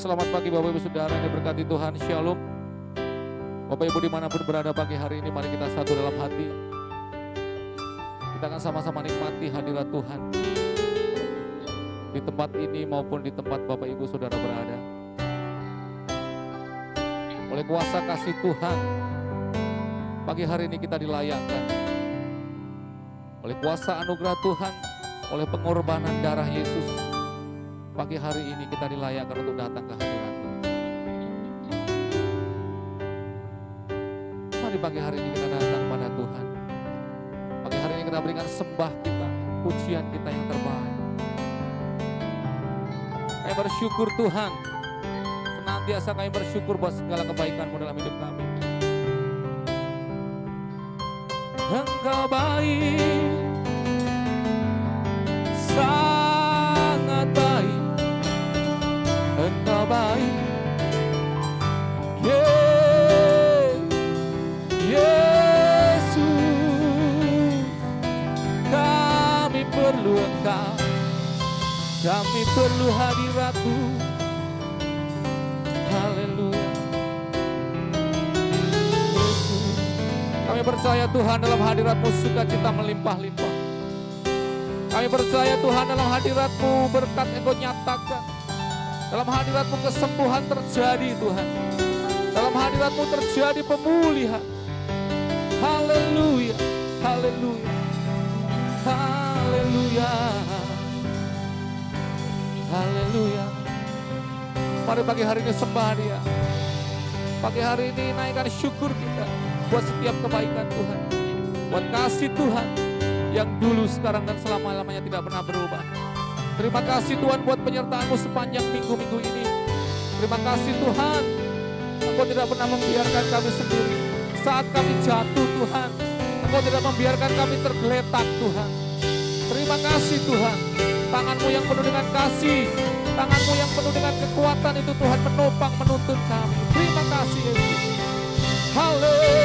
Selamat pagi Bapak Ibu Saudara yang diberkati Tuhan. Shalom. Bapak Ibu dimanapun berada pagi hari ini, mari kita satu dalam hati. Kita akan sama-sama nikmati hadirat Tuhan di tempat ini maupun di tempat Bapak Ibu Saudara berada. Oleh kuasa kasih Tuhan, pagi hari ini kita dilayakkan. Oleh kuasa anugerah Tuhan, oleh pengorbanan darah Yesus, pagi hari ini kita dilayakkan untuk datang ke hadirat-Nya. Mari pagi hari ini kita datang pada Tuhan. Pagi hari ini kita berikan sembah kita, pujian kita yang terbaik. Kami bersyukur Tuhan, senantiasa kami bersyukur buat segala kebaikan-Mu dalam hidup kami. Engkau baik, sangat baik. Engkau baik, Yesus. Kami perlu Engkau, kami perlu hadirat-Mu. Haleluya. Yesus, kami percaya Tuhan dalam hadirat-Mu sukacita melimpah-limpah. Kami percaya Tuhan dalam hadirat-Mu berkat Engkau nyatakan. Dalam hadirat-Mu kesembuhan terjadi Tuhan. Dalam hadirat-Mu terjadi pemulihan. Haleluya, haleluya, haleluya, haleluya. Mari pagi hari ini sembah Dia. Pagi hari ini naikkan syukur kita buat setiap kebaikan Tuhan, buat kasih Tuhan yang dulu, sekarang, dan selama-lamanya tidak pernah berubah. Terima kasih Tuhan buat penyertaan-Mu sepanjang minggu-minggu ini. Terima kasih Tuhan, Engkau tidak pernah membiarkan kami sendiri. Saat kami jatuh Tuhan, Engkau tidak membiarkan kami tergeletak Tuhan. Terima kasih Tuhan, tangan-Mu yang penuh dengan kasih, tangan-Mu yang penuh dengan kekuatan itu Tuhan menopang, menuntun kami. Terima kasih Yesus. Haleluya.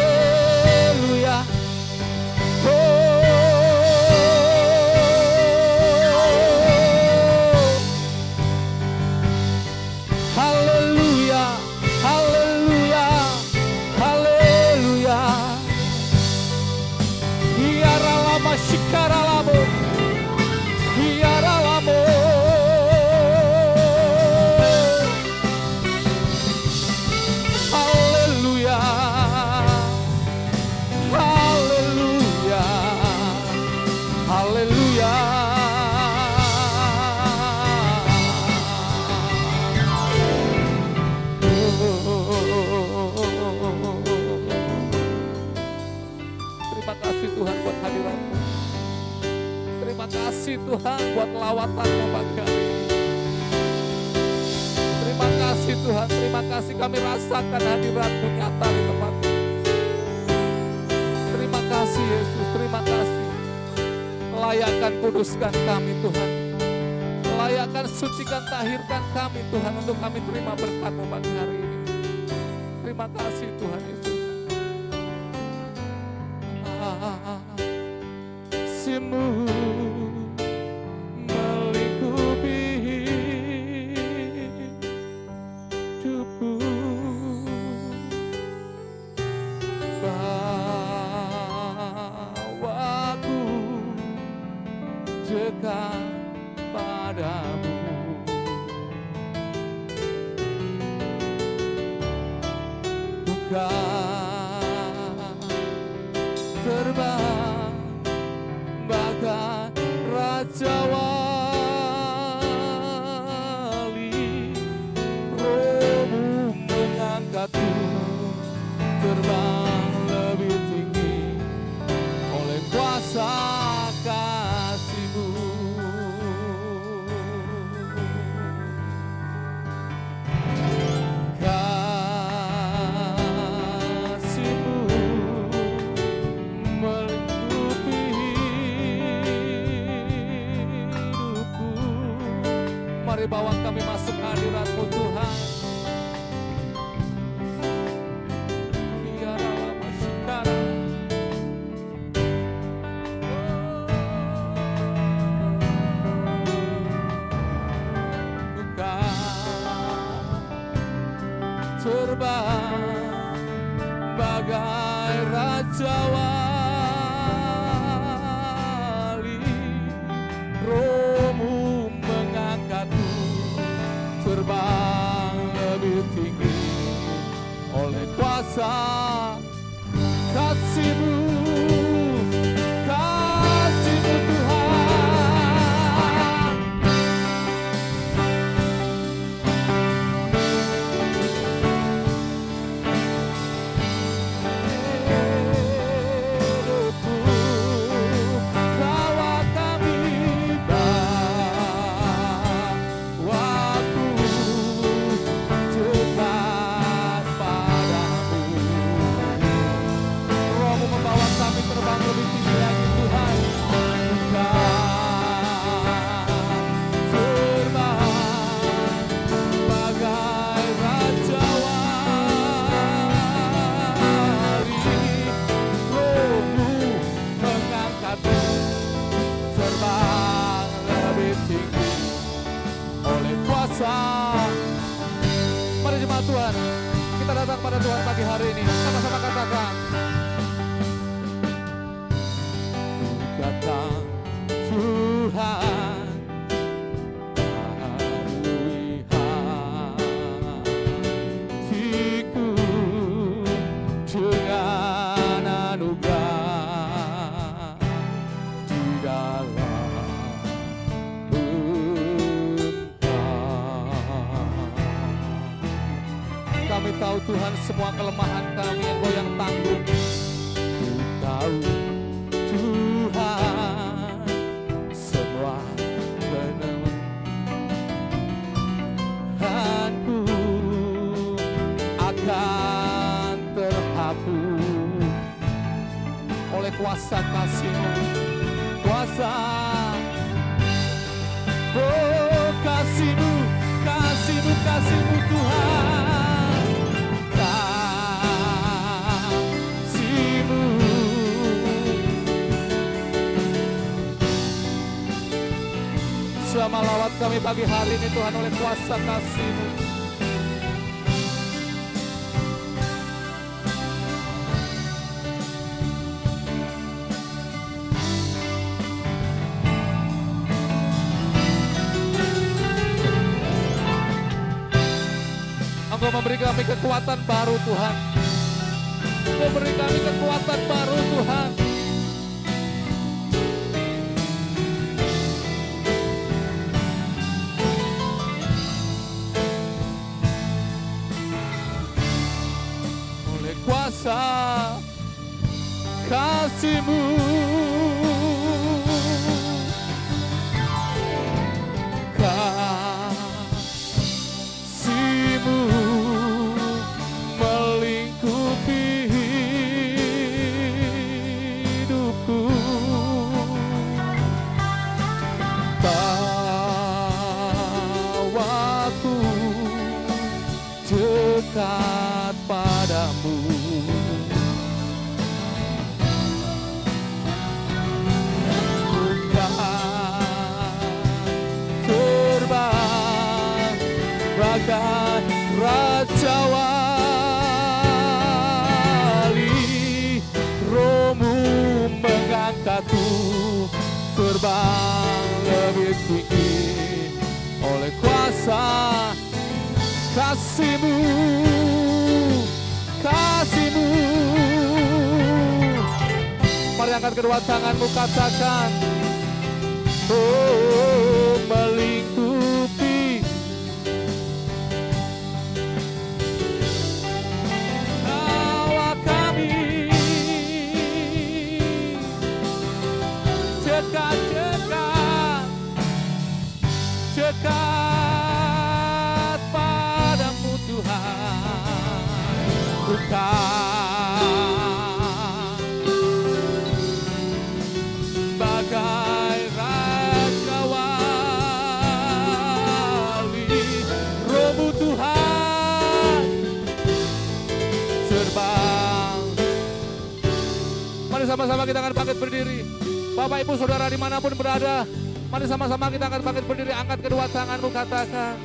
Tuhan buat lawatan-Mu pagi hari ini. Terima kasih Tuhan, terima kasih kami rasakan hadirat-Mu nyata di tempat ini. Terima kasih Yesus, terima kasih. Layakkan, kuduskan kami Tuhan. Layakkan, sucikan, tahirkan kami Tuhan untuk kami terima berkat-Mu pagi hari ini. Terima kasih Tuhan Yesus. Kasih-Mu padamu, bukan terbang bagai Raja Wali, Roh-Mu mengangkatku terbang lebih tinggi oleh kuasa kasih-Mu. Mari bawa kami masuk ke hadirat-Mu Tuhan. Biarlah masyarakat bukan terbang bagai raja wali, rohmu mengangkatku terbang lebih tinggi oleh kuasa kasih-Mu, kasih-Mu Tuhan. Hidupku bawa kami bawaku dekat padamu. Rohmu membawa kami terbang lebih tinggi lagi Tuhan. Terbang bagai raja wali, rohmu mengangkatku terbang lebih tinggi oleh kuasa. Mari jemaat Tuhan, kita datang pada Tuhan pagi hari ini. Sama-sama katakan, datang Tuhan, barui hatiku dengan anugerah di dalam Engkau. Kami tahu Tuhan semua kelemahan kami yang goyang tanggung. Ku tahu Tuhan semua kelemahanku akan terhapus oleh kuasa kasih-Mu, kuasa kasih-Mu, kasih-Mu, kasih-Mu Tuhan, kasih-Mu. Selama lawat kami pagi hari ini Tuhan oleh kuasa kasih-Mu. Engkau memberi kami kekuatan baru Tuhan. Engkau beri kami kekuatan baru Tuhan. Oleh kuasa kasih-Mu, kasih-Mu melingkupi hidupku. Bawaku dekat padamu. Terbang bagai raja wali, rohmu mengangkatku terbang lebih tinggi oleh kuasa kasih-Mu, kasih-Mu. Mari angkat kedua tanganmu, katakan, oh melingkupi bawa kami dekat-dekat, dekat padamu Tuhan. Bukan bagai raja wali, rohmu Tuhan terbang. Mari sama-sama kita akan bangkit berdiri. Bapak Ibu Saudara dimanapun berada, mari sama-sama kita akan bangkit berdiri. Angkat kedua tanganmu, katakan,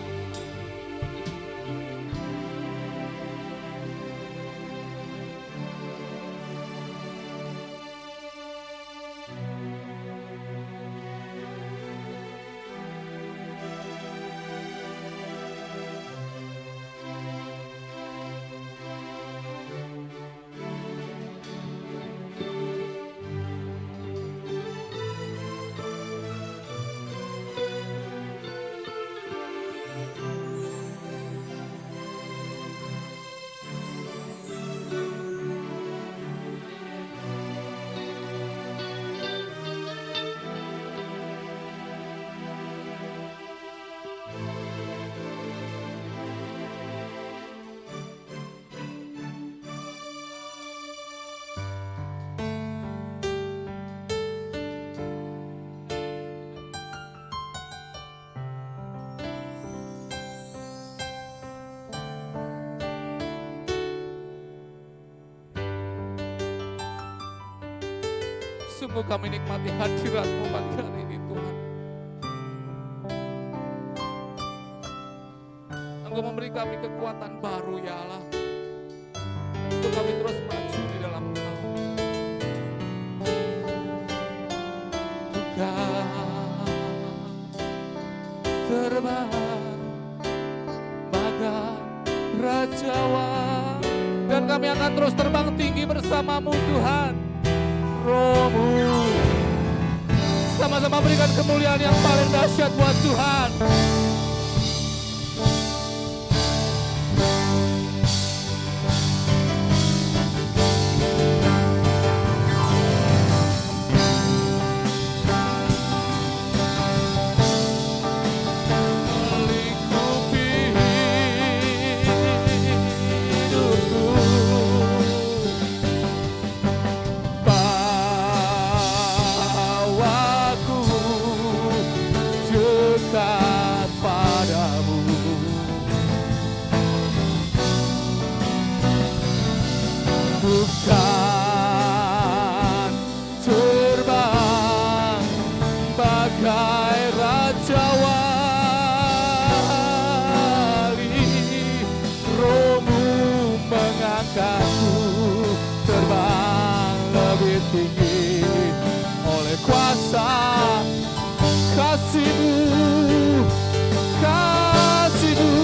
Sungguh kami nikmati hadirat-Mu pagi hari ini Tuhan. Engkau memberi kami kekuatan baru ya Allah, untuk kami terus maju di dalam Engkau. Bukan terbang bagai rajawan, dan kami akan terus terbang tinggi bersama-Mu Tuhan. Roh-Mu, sama-sama berikan kemuliaan yang paling dahsyat buat Tuhan. Bukan terbang bagai raja wali, Roh-Mu mengangkatku terbang lebih tinggi oleh kuasa kasih-Mu, kasih-Mu.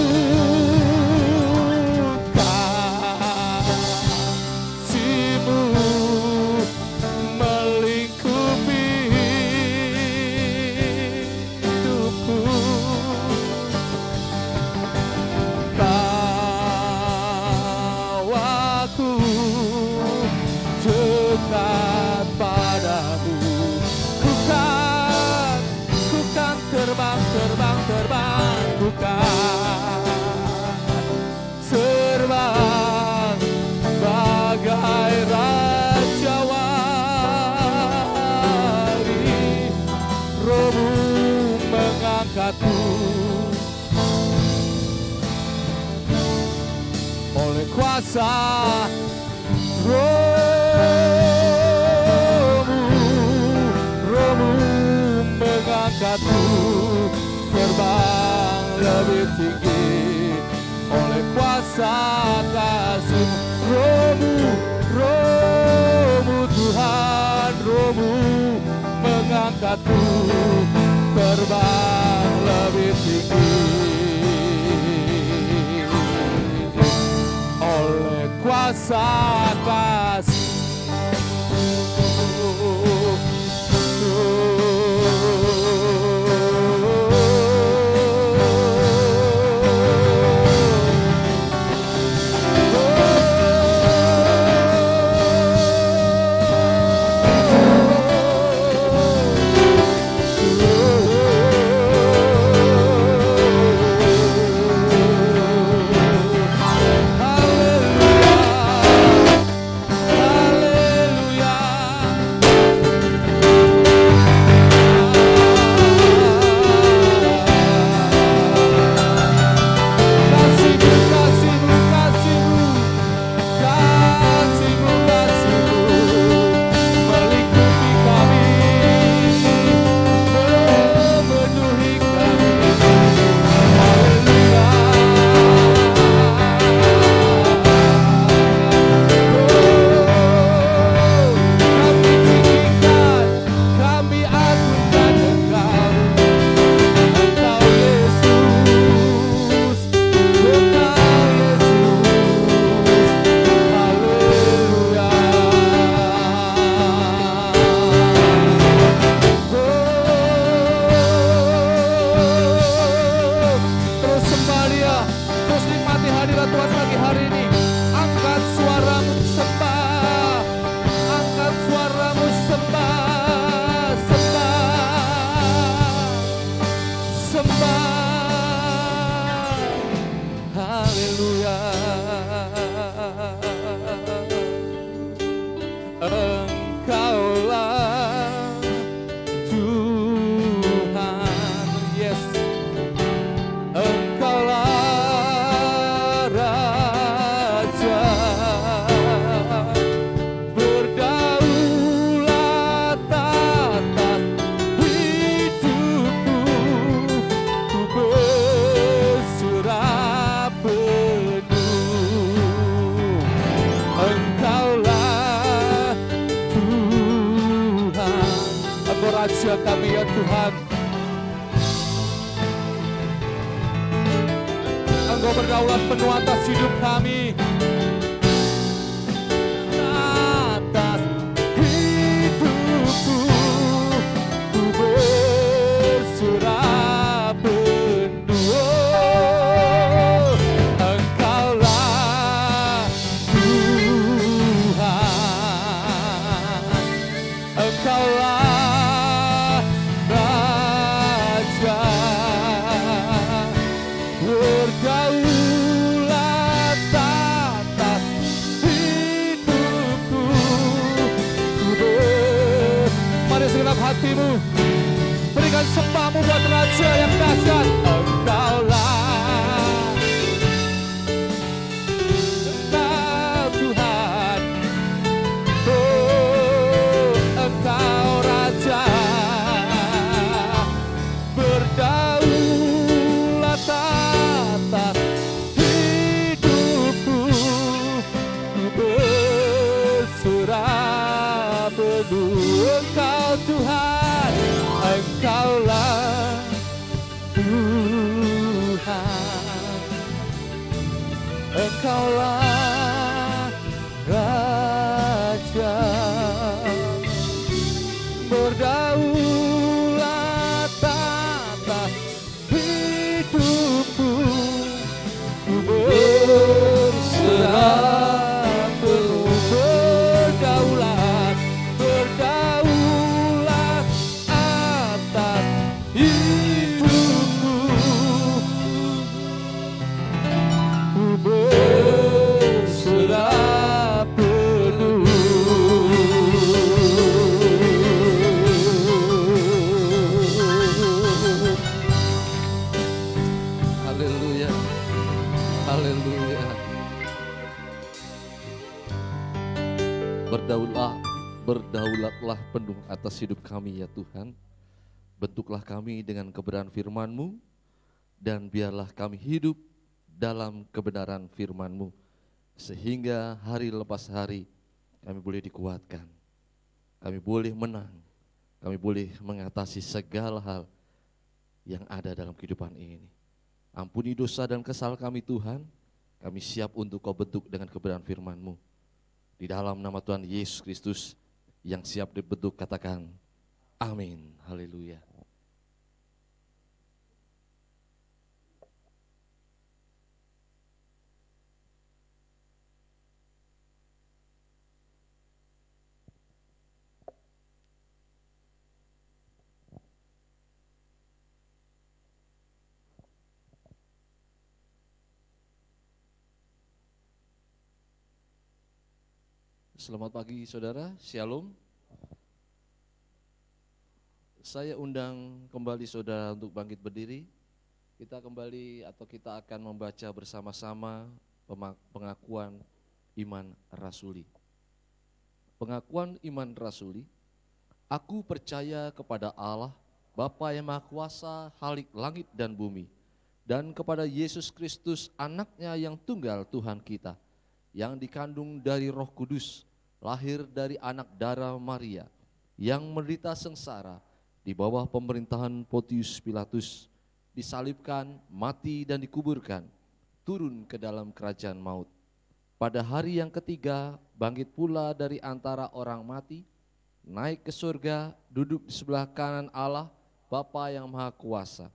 Terbang, bukan terbang bagai raja wali, Roh-Mu mengangkatku oleh kuasa Roh-Mu mengangkatku terbang lebih tinggi oleh kuasa kasih-Mu. Roh-Mu Tuhan, Roh-Mu mengangkatku terbang lebih tinggi oleh kuasa kasih-Mu. Raja kami ya Tuhan. Engkau berdaulat penuh atas hidup kami, atas hidupku. Ku berserah penuh, Engkaulah Tuhan, Engkaulah Raja. Berdaulat atas hidupku. Mari segenap hatimu berikan sembahmu buat Raja yang dahsyat. Engkaulah Tuhan, oh Engkau Raja. Berdaulat atas hidupku. Ku berserah penuh. Engkau Tuhan, Engkaulah Tuhan, Engkaulah Raja. Berdaulat atas hidupku. Ku berserah penuh. Berdaulat, berdaulat atas hidupku. Ku berserah penuh. Haleluya, haleluya. Berdaulatlah penuh atas hidup kami ya Tuhan. Bentuklah kami dengan kebenaran firman-Mu, dan biarlah kami hidup dalam kebenaran firman-Mu, sehingga hari lepas hari kami boleh dikuatkan, kami boleh menang, kami boleh mengatasi segala hal yang ada dalam kehidupan ini. Ampuni dosa dan kesalahan kami Tuhan, kami siap untuk Kau bentuk dengan kebenaran firman-Mu. Di dalam nama Tuhan Yesus Kristus yang siap dibentuk, katakan amin. Haleluya. Selamat pagi saudara, Shalom. Saya undang kembali saudara untuk bangkit berdiri. Kita kembali atau kita akan membaca bersama-sama pengakuan iman rasuli. Pengakuan iman rasuli. Aku percaya kepada Allah, Bapa yang Maha Kuasa, Khalik langit dan bumi, dan kepada Yesus Kristus, anaknya yang tunggal Tuhan kita, yang dikandung dari Roh Kudus, lahir dari anak darah Maria, yang menderita sengsara di bawah pemerintahan Pontius Pilatus, disalibkan, mati dan dikuburkan, turun ke dalam kerajaan maut. Pada hari yang ketiga bangkit pula dari antara orang mati, naik ke surga, duduk di sebelah kanan Allah, Bapa yang Maha Kuasa.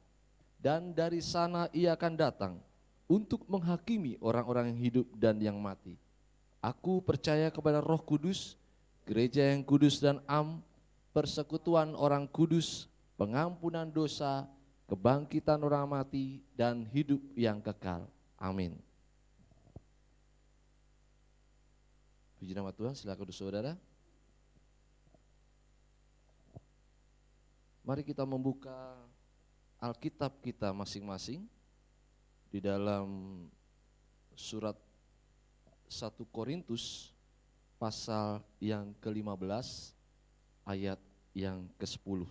Dan dari sana ia akan datang untuk menghakimi orang-orang yang hidup dan yang mati. Aku percaya kepada Roh Kudus, gereja yang kudus dan am, persekutuan orang kudus, pengampunan dosa, kebangkitan orang mati, dan hidup yang kekal. Amin. Puji nama Tuhan, silakan saudara. Mari kita membuka Alkitab kita masing-masing di dalam surat 1 Korintus pasal yang ke-15 ayat yang ke-10.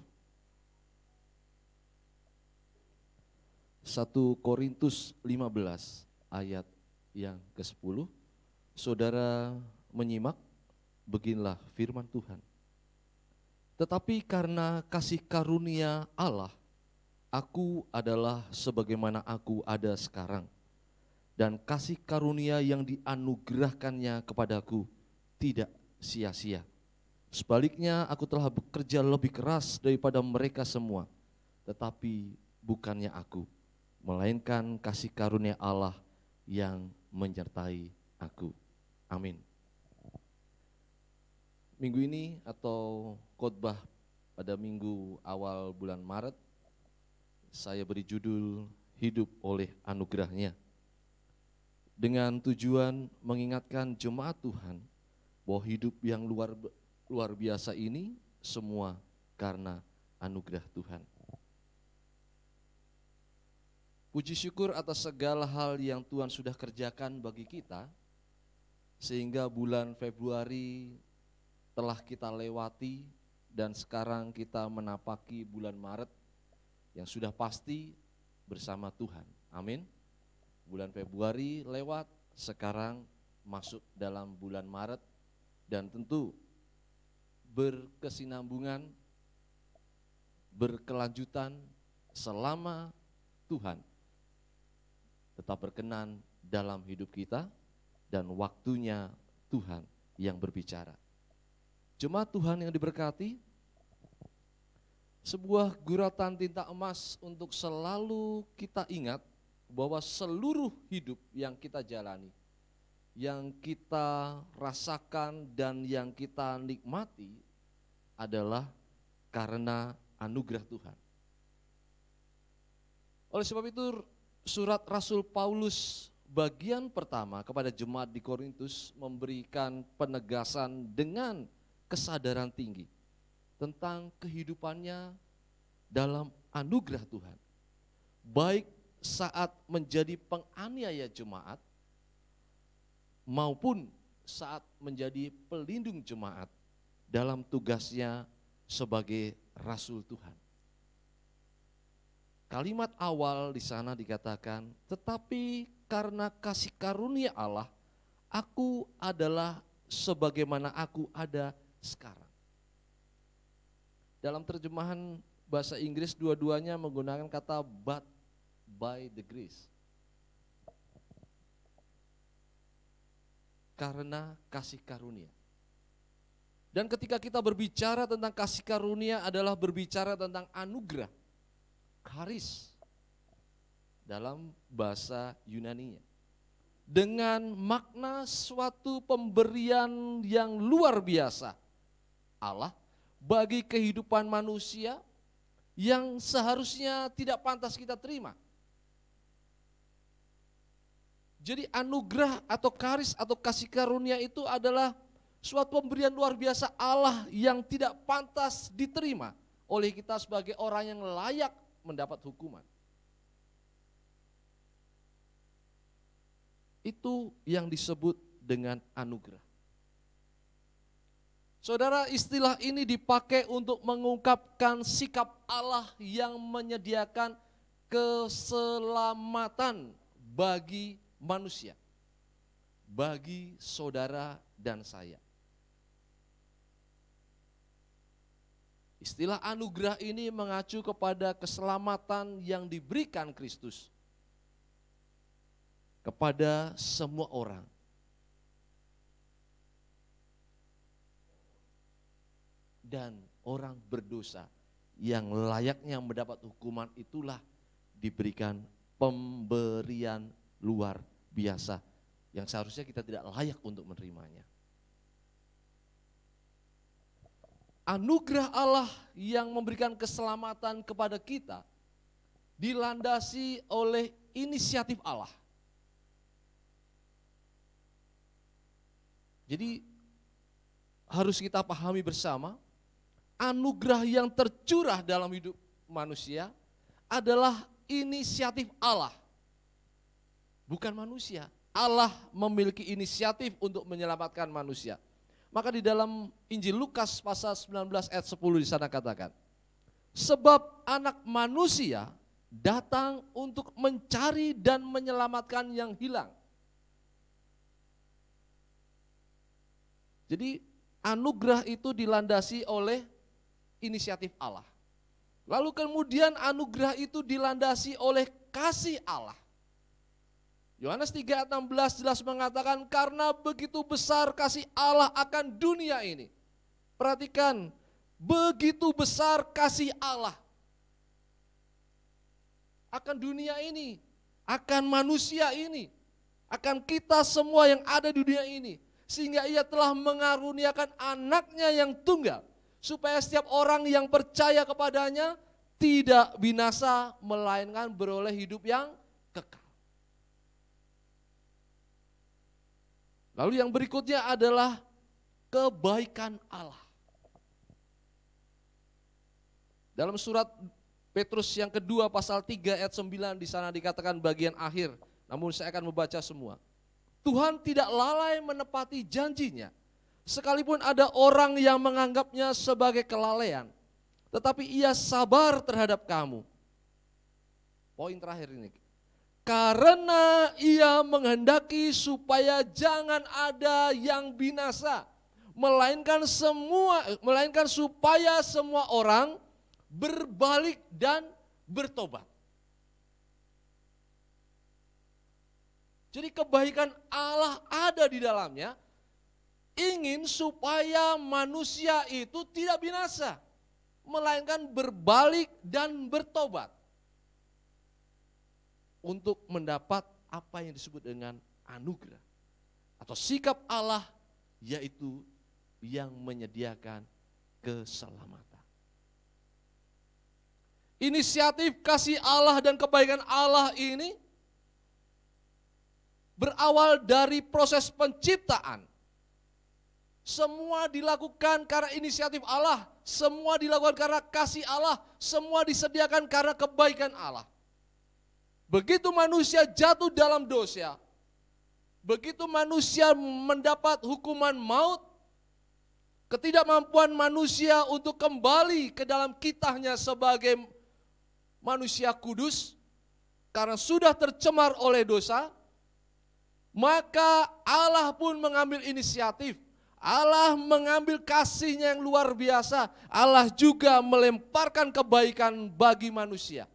1 Korintus 15 ayat yang ke-10. Saudara menyimak, beginilah firman Tuhan. Tetapi karena kasih karunia Allah, aku adalah sebagaimana aku ada sekarang. Dan kasih karunia yang dianugerahkannya kepadaku tidak sia-sia. Sebaliknya aku telah bekerja lebih keras daripada mereka semua. Tetapi bukannya aku, melainkan kasih karunia Allah yang menyertai aku. Amin. Minggu ini atau khotbah pada minggu awal bulan Maret, saya beri judul Hidup oleh Anugerahnya. Dengan tujuan mengingatkan jemaat Tuhan bahwa hidup yang luar biasa ini semua karena anugerah Tuhan. Puji syukur atas segala hal yang Tuhan sudah kerjakan bagi kita, sehingga bulan Februari telah kita lewati dan sekarang kita menapaki bulan Maret yang sudah pasti bersama Tuhan. Amin. Bulan Februari lewat, sekarang masuk dalam bulan Maret, dan tentu berkesinambungan, berkelanjutan selama Tuhan tetap berkenan dalam hidup kita dan waktunya Tuhan yang berbicara. Jemaat Tuhan yang diberkati, sebuah guratan tinta emas untuk selalu kita ingat bahwa seluruh hidup yang kita jalani, yang kita rasakan dan yang kita nikmati adalah karena anugerah Tuhan. Oleh sebab itu surat Rasul Paulus bagian pertama kepada jemaat di Korintus memberikan penegasan dengan kesadaran tinggi tentang kehidupannya dalam anugerah Tuhan. Baik saat menjadi penganiaya jemaat maupun saat menjadi pelindung jemaat dalam tugasnya sebagai rasul Tuhan. Kalimat awal di sana dikatakan, tetapi karena kasih karunia Allah, aku adalah sebagaimana aku ada sekarang. Dalam terjemahan bahasa Inggris dua-duanya menggunakan kata but by the grace. Karena kasih karunia. Dan ketika kita berbicara tentang kasih karunia adalah berbicara tentang anugerah, charis dalam bahasa Yunaninya. Dengan makna suatu pemberian yang luar biasa Allah bagi kehidupan manusia yang seharusnya tidak pantas kita terima. Jadi anugerah atau charis atau kasih karunia itu adalah suatu pemberian luar biasa Allah yang tidak pantas diterima oleh kita sebagai orang yang layak mendapat hukuman. Itu yang disebut dengan anugerah. Saudara, istilah ini dipakai untuk mengungkapkan sikap Allah yang menyediakan keselamatan bagi manusia, bagi saudara dan saya. Istilah anugerah ini mengacu kepada keselamatan yang diberikan Kristus kepada semua orang. Dan orang berdosa yang layaknya mendapat hukuman itulah diberikan pemberian luar biasa yang seharusnya kita tidak layak untuk menerimanya. Anugerah Allah yang memberikan keselamatan kepada kita dilandasi oleh inisiatif Allah. Jadi harus kita pahami bersama, anugerah yang tercurah dalam hidup manusia adalah inisiatif Allah. Bukan manusia. Allah memiliki inisiatif untuk menyelamatkan manusia. Maka di dalam Injil Lukas pasal 19 ayat 10 di sana katakan, sebab anak manusia datang untuk mencari dan menyelamatkan yang hilang. Jadi anugerah itu dilandasi oleh inisiatif Allah. Lalu kemudian anugerah itu dilandasi oleh kasih Allah. Yohanes 3:16 jelas mengatakan karena begitu besar kasih Allah akan dunia ini. Perhatikan, begitu besar kasih Allah akan dunia ini, akan manusia ini, akan kita semua yang ada di dunia ini. Sehingga ia telah mengaruniakan anaknya yang tunggal, supaya setiap orang yang percaya kepadanya tidak binasa, melainkan beroleh hidup yang kekal. Lalu yang berikutnya adalah kebaikan Allah. Dalam surat Petrus yang kedua pasal 3 ayat 9 di sana dikatakan bagian akhir, namun saya akan membaca semua. Tuhan tidak lalai menepati janjinya, sekalipun ada orang yang menganggapnya sebagai kelalaian, tetapi ia sabar terhadap kamu. Poin terakhir ini. Karena ia menghendaki supaya jangan ada yang binasa, melainkan supaya semua orang berbalik dan bertobat. Jadi kebaikan Allah ada di dalamnya, ingin supaya manusia itu tidak binasa, melainkan berbalik dan bertobat. Untuk mendapat apa yang disebut dengan anugerah atau sikap Allah, yaitu yang menyediakan keselamatan. Inisiatif kasih Allah dan kebaikan Allah ini berawal dari proses penciptaan. Semua dilakukan karena inisiatif Allah, semua dilakukan karena kasih Allah, semua disediakan karena kebaikan Allah. Begitu manusia jatuh dalam dosa, begitu manusia mendapat hukuman maut, ketidakmampuan manusia untuk kembali ke dalam kitahnya sebagai manusia kudus, karena sudah tercemar oleh dosa, maka Allah pun mengambil inisiatif, Allah mengambil kasih-Nya yang luar biasa, Allah juga melemparkan kebaikan bagi manusia.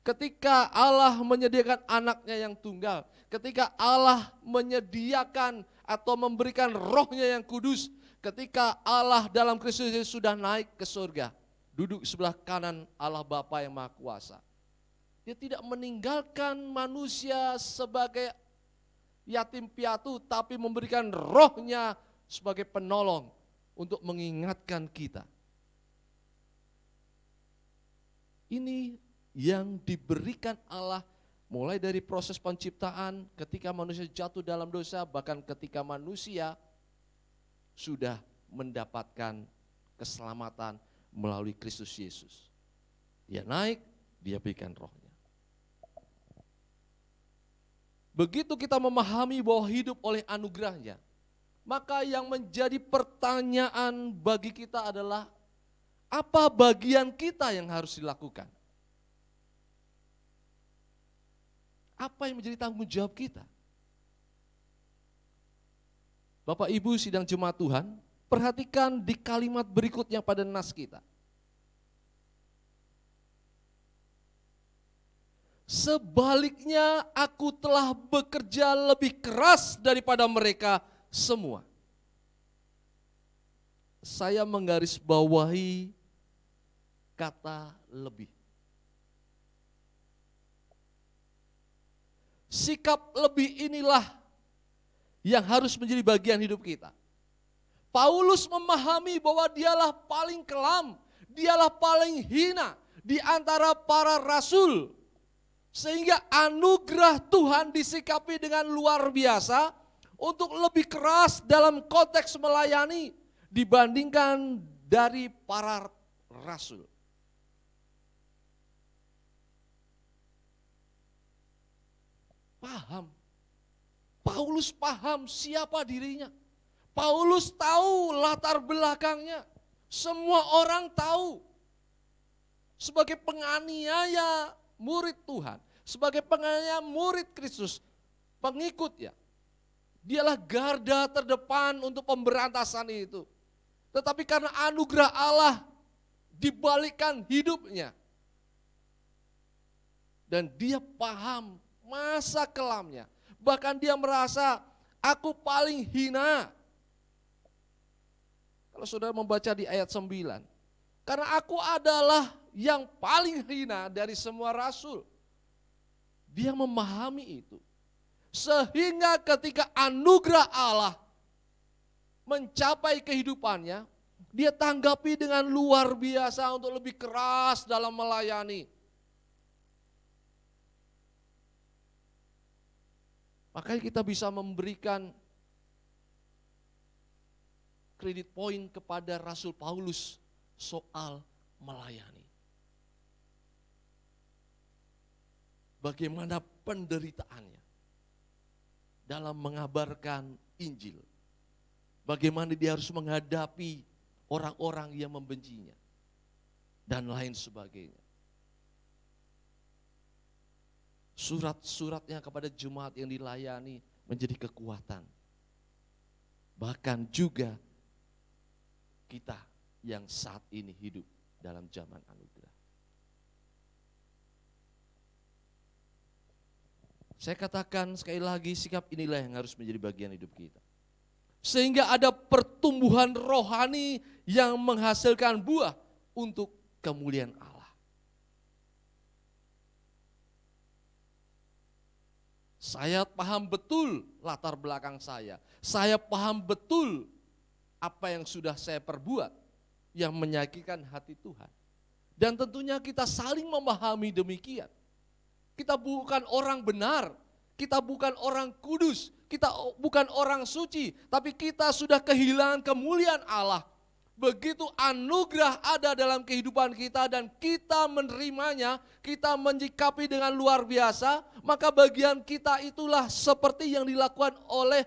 Ketika Allah menyediakan anaknya yang tunggal, ketika Allah menyediakan atau memberikan rohnya yang kudus, ketika Allah dalam Kristus Yesus sudah naik ke surga, duduk sebelah kanan Allah Bapa yang Maha Kuasa. Dia tidak meninggalkan manusia sebagai yatim piatu, tapi memberikan rohnya sebagai penolong untuk mengingatkan kita. Ini yang diberikan Allah mulai dari proses penciptaan, ketika manusia jatuh dalam dosa, bahkan ketika manusia sudah mendapatkan keselamatan melalui Kristus Yesus. Dia naik, dia berikan rohnya. Begitu kita memahami bahwa hidup oleh anugerahnya, maka yang menjadi pertanyaan bagi kita adalah, apa bagian kita yang harus dilakukan? Apa yang menjadi tanggung jawab kita? Bapak Ibu sidang jemaat Tuhan, perhatikan di kalimat berikutnya pada nas kita. Sebaliknya aku telah bekerja lebih keras daripada mereka semua. Saya menggarisbawahi kata lebih. Sikap lebih inilah yang harus menjadi bagian hidup kita. Paulus memahami bahwa dialah paling kelam, dialah paling hina di antara para rasul. Sehingga anugerah Tuhan disikapi dengan luar biasa untuk lebih keras dalam konteks melayani dibandingkan dari para rasul. Paham. Paulus paham siapa dirinya. Paulus tahu latar belakangnya. Semua orang tahu. Sebagai penganiaya murid Tuhan, sebagai penganiaya murid Kristus, pengikutnya, dialah garda terdepan untuk pemberantasan itu. Tetapi karena anugerah Allah, dibalikkan hidupnya. Dan dia paham masa kelamnya. Bahkan dia merasa, aku paling hina. Kalau saudara membaca di ayat 9. Karena aku adalah yang paling hina dari semua rasul. Dia memahami itu. Sehingga ketika anugerah Allah mencapai kehidupannya, dia tanggapi dengan luar biasa untuk lebih keras dalam melayani. Makanya kita bisa memberikan kredit poin kepada Rasul Paulus soal melayani. Bagaimana penderitaannya dalam mengabarkan Injil. Bagaimana dia harus menghadapi orang-orang yang membencinya. Dan lain sebagainya. Surat-suratnya kepada jemaat yang dilayani menjadi kekuatan. Bahkan juga kita yang saat ini hidup dalam zaman anugerah. Saya katakan sekali lagi, sikap inilah yang harus menjadi bagian hidup kita. Sehingga ada pertumbuhan rohani yang menghasilkan buah untuk kemuliaan Allah. Saya paham betul latar belakang saya. Saya paham betul apa yang sudah saya perbuat yang menyakitkan hati Tuhan. Dan tentunya kita saling memahami demikian. Kita bukan orang benar, kita bukan orang kudus, kita bukan orang suci, tapi kita sudah kehilangan kemuliaan Allah. Begitu anugerah ada dalam kehidupan kita dan kita menerimanya, kita menyikapi dengan luar biasa, maka bagian kita itulah seperti yang dilakukan oleh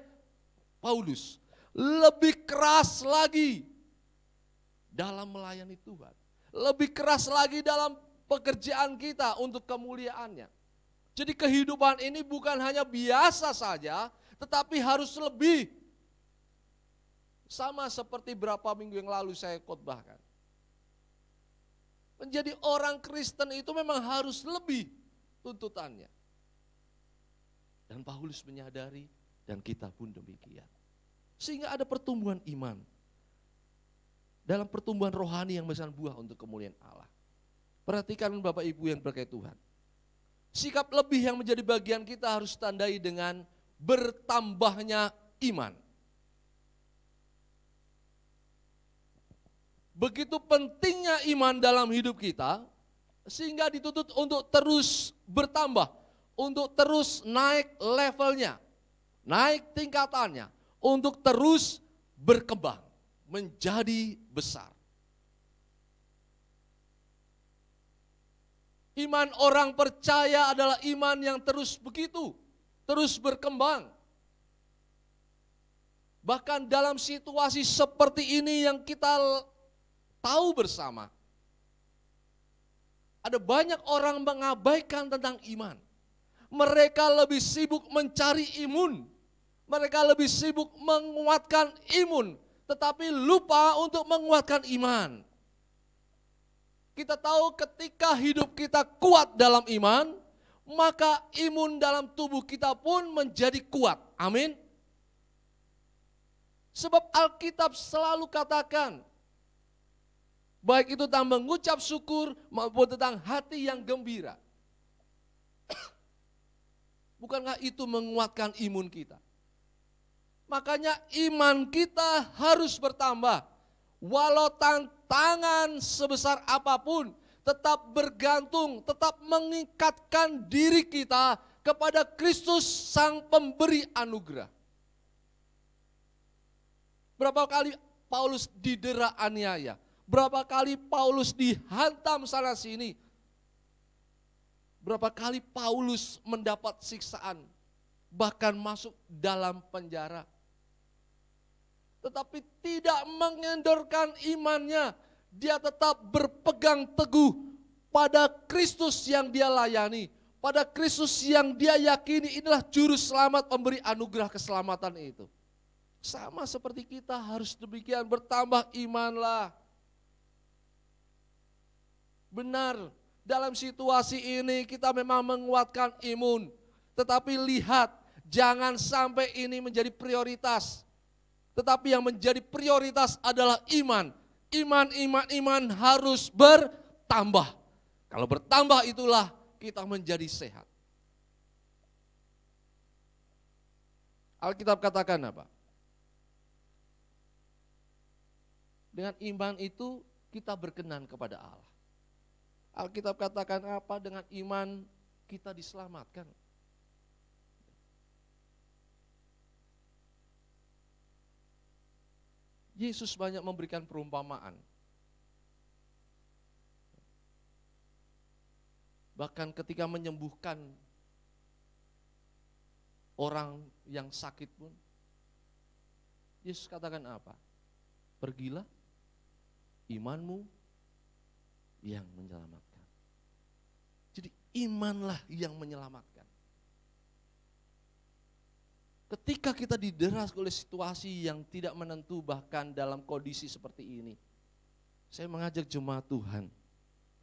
Paulus. Lebih keras lagi dalam melayani Tuhan. Lebih keras lagi dalam pekerjaan kita untuk kemuliaannya. Jadi kehidupan ini bukan hanya biasa saja, tetapi harus lebih. Sama seperti berapa minggu yang lalu saya khotbahkan. Menjadi orang Kristen itu memang harus lebih tuntutannya. Dan Paulus menyadari dan kita pun demikian. Sehingga ada pertumbuhan iman. Dalam pertumbuhan rohani yang besar buah untuk kemuliaan Allah. Perhatikan Bapak Ibu yang berkat Tuhan. Sikap lebih yang menjadi bagian kita harus tandai dengan bertambahnya iman. Begitu pentingnya iman dalam hidup kita, sehingga dituntut untuk terus bertambah, untuk terus naik levelnya, naik tingkatannya, untuk terus berkembang, menjadi besar. Iman orang percaya adalah iman yang terus begitu, terus berkembang. Bahkan dalam situasi seperti ini yang kita tahu bersama, ada banyak orang mengabaikan tentang iman. Mereka lebih sibuk mencari imun, mereka lebih sibuk menguatkan imun, tetapi lupa untuk menguatkan iman. Kita tahu ketika hidup kita kuat dalam iman, maka imun dalam tubuh kita pun menjadi kuat. Amin. Sebab Alkitab selalu katakan, baik itu tentang mengucap syukur maupun tentang hati yang gembira. Bukankah itu menguatkan imun kita? Makanya iman kita harus bertambah. Walau tantangan sebesar apapun, tetap bergantung, tetap mengikatkan diri kita kepada Kristus Sang Pemberi Anugerah. Berapa kali Paulus didera aniaya, berapa kali Paulus dihantam sana sini, berapa kali Paulus mendapat siksaan, bahkan masuk dalam penjara. Tetapi tidak mengendorkan imannya. Dia tetap berpegang teguh pada Kristus yang dia layani. Pada Kristus yang dia yakini inilah juru selamat pemberi anugerah keselamatan itu. Sama seperti kita harus demikian, bertambah imanlah. Benar, dalam situasi ini kita memang menguatkan imun. Tetapi lihat, jangan sampai ini menjadi prioritas. Tetapi yang menjadi prioritas adalah iman. Iman harus bertambah. Kalau bertambah itulah kita menjadi sehat. Alkitab katakan apa? Dengan iman itu kita berkenan kepada Allah. Alkitab katakan apa? Dengan iman kita diselamatkan. Yesus banyak memberikan perumpamaan. Bahkan ketika menyembuhkan orang yang sakit pun, Yesus katakan apa? Pergilah, imanmu yang menyelamatkan. Jadi imanlah yang menyelamatkan. Ketika kita dideras oleh situasi yang tidak menentu bahkan dalam kondisi seperti ini, saya mengajak jemaat Tuhan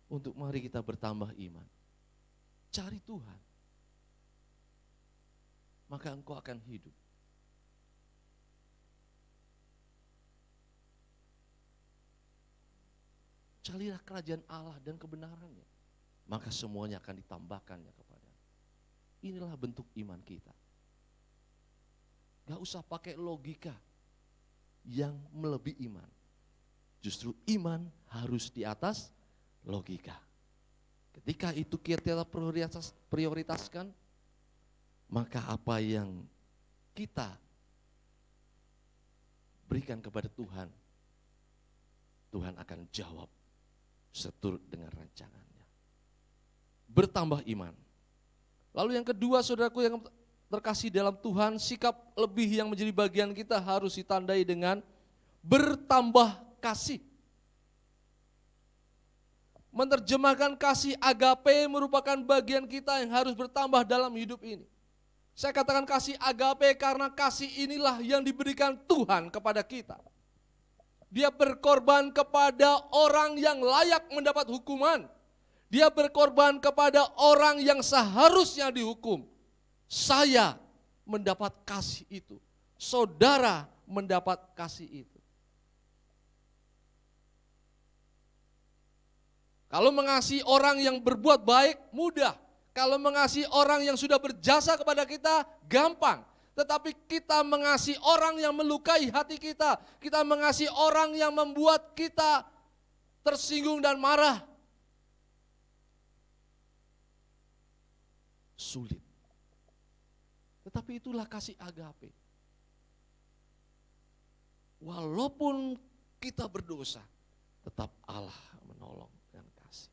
untuk mari kita bertambah iman. Cari Tuhan, maka engkau akan hidup. Carilah kerajaan Allah dan kebenarannya, maka semuanya akan ditambahkannya kepada. Inilah bentuk iman kita. Gak usah pakai logika yang melebihi iman. Justru iman harus di atas logika. Ketika itu kita prioritaskan, maka apa yang kita berikan kepada Tuhan, Tuhan akan jawab seturut dengan rancangannya. Bertambah iman. Lalu yang kedua, saudaraku yang terkasih dalam Tuhan, sikap lebih yang menjadi bagian kita harus ditandai dengan bertambah kasih. Menerjemahkan kasih agape merupakan bagian kita yang harus bertambah dalam hidup ini. Saya katakan kasih agape karena kasih inilah yang diberikan Tuhan kepada kita. Dia berkorban kepada orang yang layak mendapat hukuman. Dia berkorban kepada orang yang seharusnya dihukum. Saya mendapat kasih itu. Saudara mendapat kasih itu. Kalau mengasihi orang yang berbuat baik, mudah. Kalau mengasihi orang yang sudah berjasa kepada kita, gampang. Tetapi kita mengasihi orang yang melukai hati kita. Kita mengasihi orang yang membuat kita tersinggung dan marah. Sulit. Tetapi itulah kasih agape. Walaupun kita berdosa, tetap Allah menolong dengan kasih.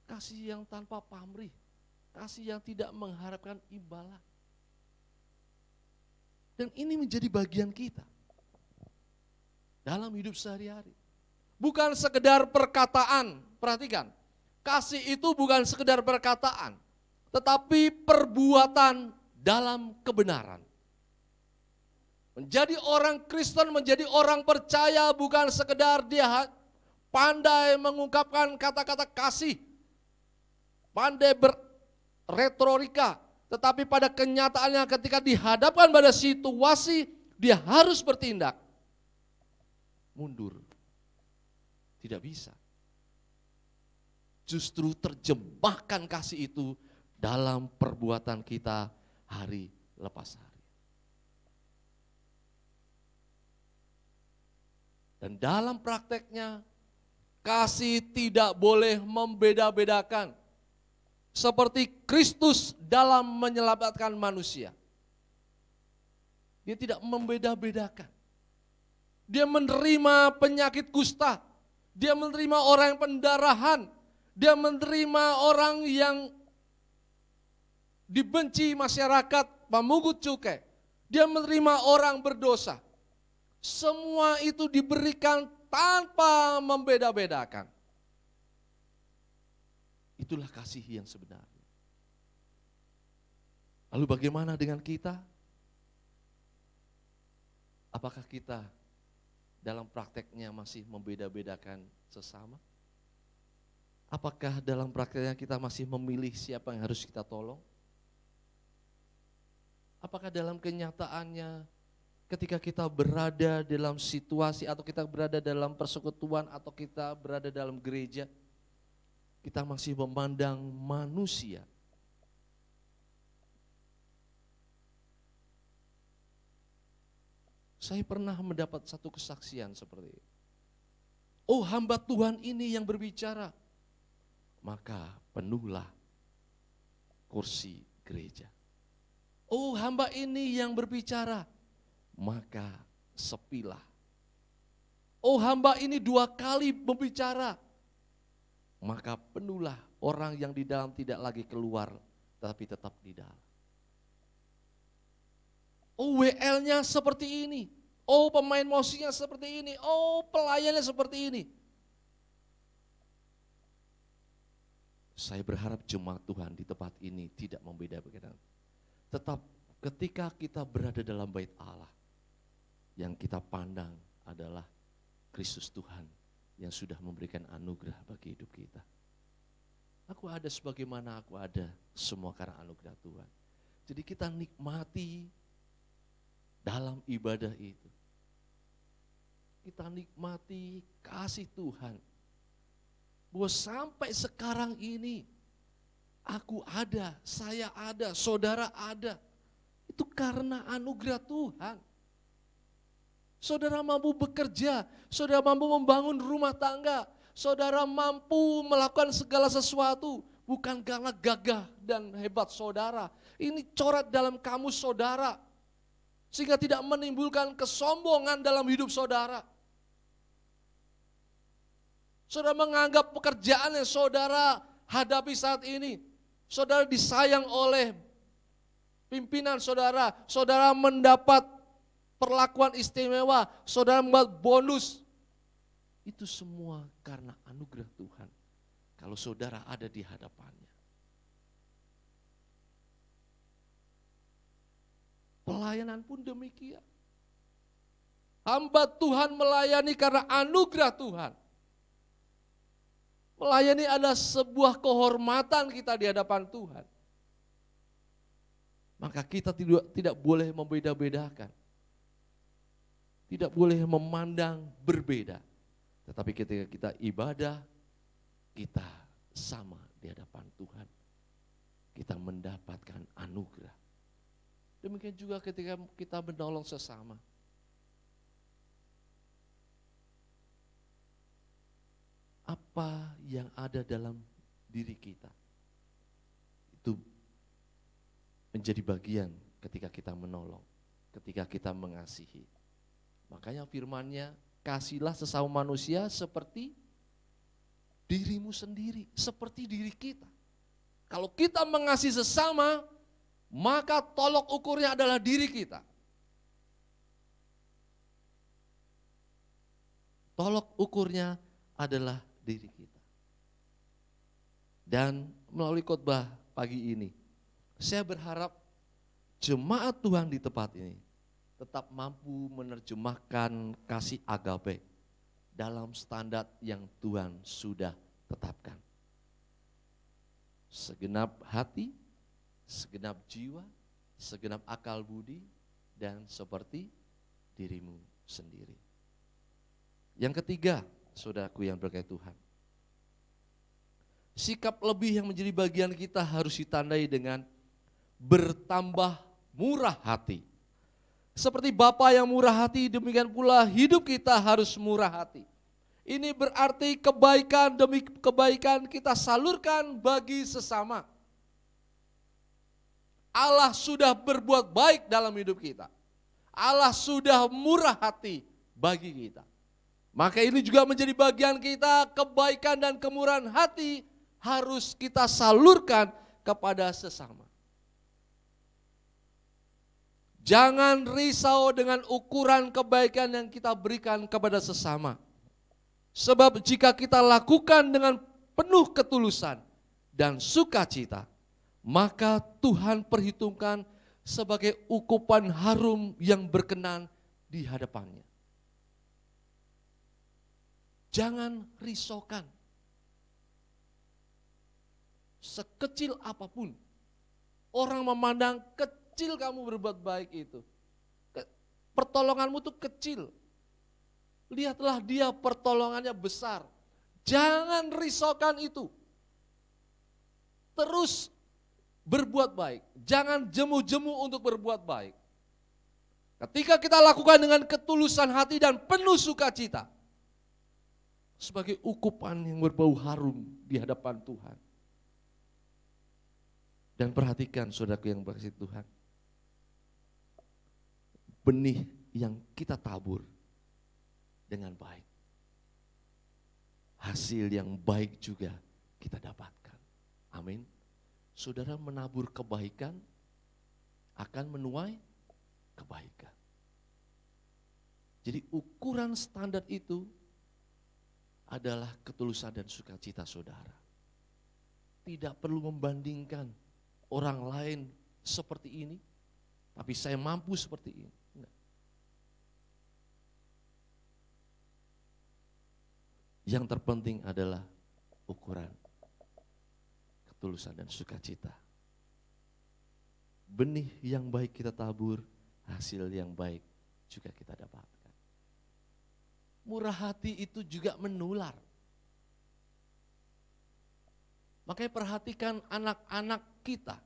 Kasih yang tanpa pamrih, kasih yang tidak mengharapkan imbalan. Dan ini menjadi bagian kita dalam hidup sehari-hari. Bukan sekedar perkataan, perhatikan. Kasih itu bukan sekedar perkataan, tetapi perbuatan dalam kebenaran. Menjadi orang Kristen, menjadi orang percaya bukan sekedar dia pandai mengungkapkan kata-kata kasih, pandai berretorika, tetapi pada kenyataannya ketika dihadapkan pada situasi, dia harus bertindak. Mundur. Tidak bisa. Justru terjemahkan kasih itu dalam perbuatan kita hari lepas hari. Dan dalam prakteknya, kasih tidak boleh membeda-bedakan. Seperti Kristus dalam menyelamatkan manusia. Dia tidak membeda-bedakan. Dia menerima penyakit kusta. Dia menerima orang yang pendarahan. Dia menerima orang yang dibenci masyarakat, pemungut cukai. Dia menerima orang berdosa. Semua itu diberikan tanpa membeda-bedakan. Itulah kasih yang sebenarnya. Lalu bagaimana dengan kita? Apakah kita dalam prakteknya masih membeda-bedakan sesama? Apakah dalam prakteknya kita masih memilih siapa yang harus kita tolong? Apakah dalam kenyataannya ketika kita berada dalam situasi atau kita berada dalam persekutuan atau kita berada dalam gereja, kita masih memandang manusia? Saya pernah mendapat satu kesaksian seperti ini. Oh, hamba Tuhan ini yang berbicara, maka penuhlah kursi gereja. Oh, hamba ini yang berbicara, maka sepilah. Oh, hamba ini 2 kali berbicara, maka penuhlah. Orang yang di dalam tidak lagi keluar, tapi tetap di dalam. Oh, WL-nya seperti ini. Oh, pemain musiknya seperti ini. Oh, pelayannya seperti ini. Saya berharap jemaat Tuhan di tempat ini tidak membeda-bedakan. Tetap ketika kita berada dalam bait Allah, yang kita pandang adalah Kristus Tuhan yang sudah memberikan anugerah bagi hidup kita. Aku ada sebagaimana aku ada, semua karena anugerah Tuhan. Jadi kita nikmati dalam ibadah itu. Kita nikmati kasih Tuhan. Bahwa sampai sekarang ini aku ada, saya ada, saudara ada. Itu karena anugerah Tuhan. Saudara mampu bekerja, saudara mampu membangun rumah tangga, saudara mampu melakukan segala sesuatu. Bukan karena gagah dan hebat saudara. Ini coret dalam kamus saudara. Sehingga tidak menimbulkan kesombongan dalam hidup saudara. Saudara menganggap pekerjaan yang saudara hadapi saat ini, saudara disayang oleh pimpinan saudara, saudara mendapat perlakuan istimewa, saudara membuat bonus. Itu semua karena anugerah Tuhan. Kalau saudara ada di hadapannya. Pelayanan pun demikian. Hamba Tuhan melayani karena anugerah Tuhan. Melayani adalah sebuah kehormatan kita di hadapan Tuhan. Maka kita tidak boleh membeda-bedakan. Tidak boleh memandang berbeda. Tetapi ketika kita ibadah, kita sama di hadapan Tuhan. Kita mendapatkan anugerah. Demikian juga ketika kita menolong sesama. Apa yang ada dalam diri kita, itu menjadi bagian ketika kita menolong, ketika kita mengasihi. Makanya firman-Nya, kasihlah sesama manusia seperti dirimu sendiri, seperti diri kita. Kalau kita mengasihi sesama, maka tolok ukurnya adalah diri kita. Tolok ukurnya adalah diri kita. Dan melalui khotbah pagi ini, saya berharap jemaat Tuhan di tempat ini tetap mampu menerjemahkan kasih agape dalam standar yang Tuhan sudah tetapkan. Segenap hati, segenap jiwa, segenap akal budi, dan seperti dirimu sendiri. Yang ketiga, saudaraku yang berkait Tuhan, sikap lebih yang menjadi bagian kita harus ditandai dengan bertambah murah hati. Seperti Bapa yang murah hati, demikian pula hidup kita harus murah hati. Ini berarti kebaikan demi kebaikan kita salurkan bagi sesama. Allah sudah berbuat baik dalam hidup kita. Allah sudah murah hati bagi kita. Maka ini juga menjadi bagian kita, kebaikan dan kemurahan hati harus kita salurkan kepada sesama. Jangan risau dengan ukuran kebaikan yang kita berikan kepada sesama. Sebab jika kita lakukan dengan penuh ketulusan dan sukacita, maka Tuhan perhitungkan sebagai ukupan harum yang berkenan di hadapannya. Jangan risaukan. Sekecil apapun, orang memandang kecil kamu berbuat baik itu. Pertolonganmu itu kecil. Lihatlah dia pertolongannya besar. Jangan risaukan itu. Terus berbuat baik. Jangan jemu-jemu untuk berbuat baik. Ketika kita lakukan dengan ketulusan hati dan penuh sukacita, sebagai ukupan yang berbau harum di hadapan Tuhan. Dan perhatikan saudaraku yang berkasih Tuhan, benih yang kita tabur dengan baik, hasil yang baik juga kita dapatkan. Amin. Saudara menabur kebaikan akan menuai kebaikan. Jadi ukuran standar itu adalah ketulusan dan sukacita saudara. Tidak perlu membandingkan orang lain seperti ini, tapi saya mampu seperti ini. Enggak. Yang terpenting adalah ukuran ketulusan dan sukacita. Benih yang baik kita tabur, hasil yang baik juga kita dapatkan. Murah hati itu juga menular. Makanya perhatikan anak-anak kita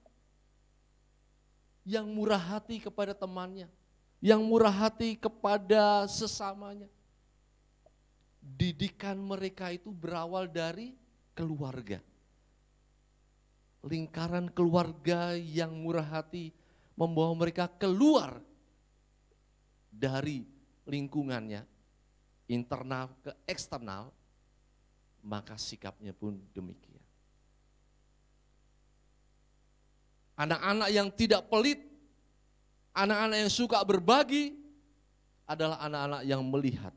yang murah hati kepada temannya, yang murah hati kepada sesamanya. Didikan mereka itu berawal dari keluarga. Lingkaran keluarga yang murah hati membawa mereka keluar dari lingkungannya, internal ke eksternal, maka sikapnya pun demikian. Anak-anak yang tidak pelit, anak-anak yang suka berbagi, adalah anak-anak yang melihat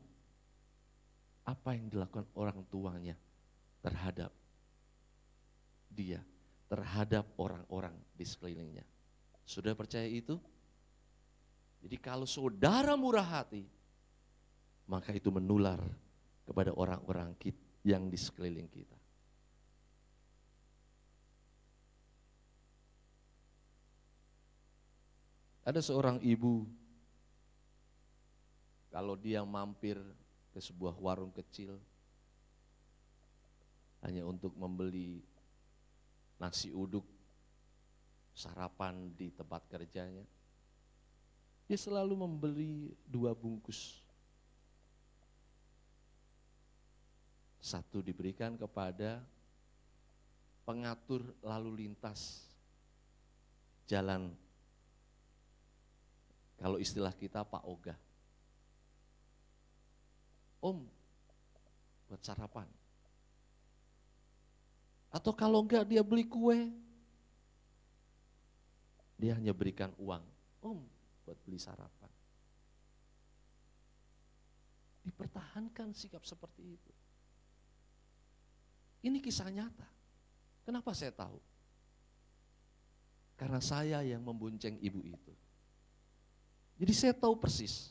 apa yang dilakukan orang tuanya terhadap dia, terhadap orang-orang di sekelilingnya. Sudah percaya itu? Jadi kalau saudara murah hati, maka itu menular kepada orang-orang yang di sekeliling kita. Ada seorang ibu, kalau dia mampir ke sebuah warung kecil hanya untuk membeli nasi uduk sarapan di tempat kerjanya, dia selalu membeli 2 bungkus. Satu diberikan kepada pengatur lalu lintas jalan, kalau istilah kita Pak Oga. Om, buat sarapan. Atau kalau enggak dia beli kue, dia hanya berikan uang. Om, buat beli sarapan. Dipertahankan sikap seperti itu. Ini kisah nyata. Kenapa saya tahu? Karena saya yang membonceng ibu itu. Jadi saya tahu persis.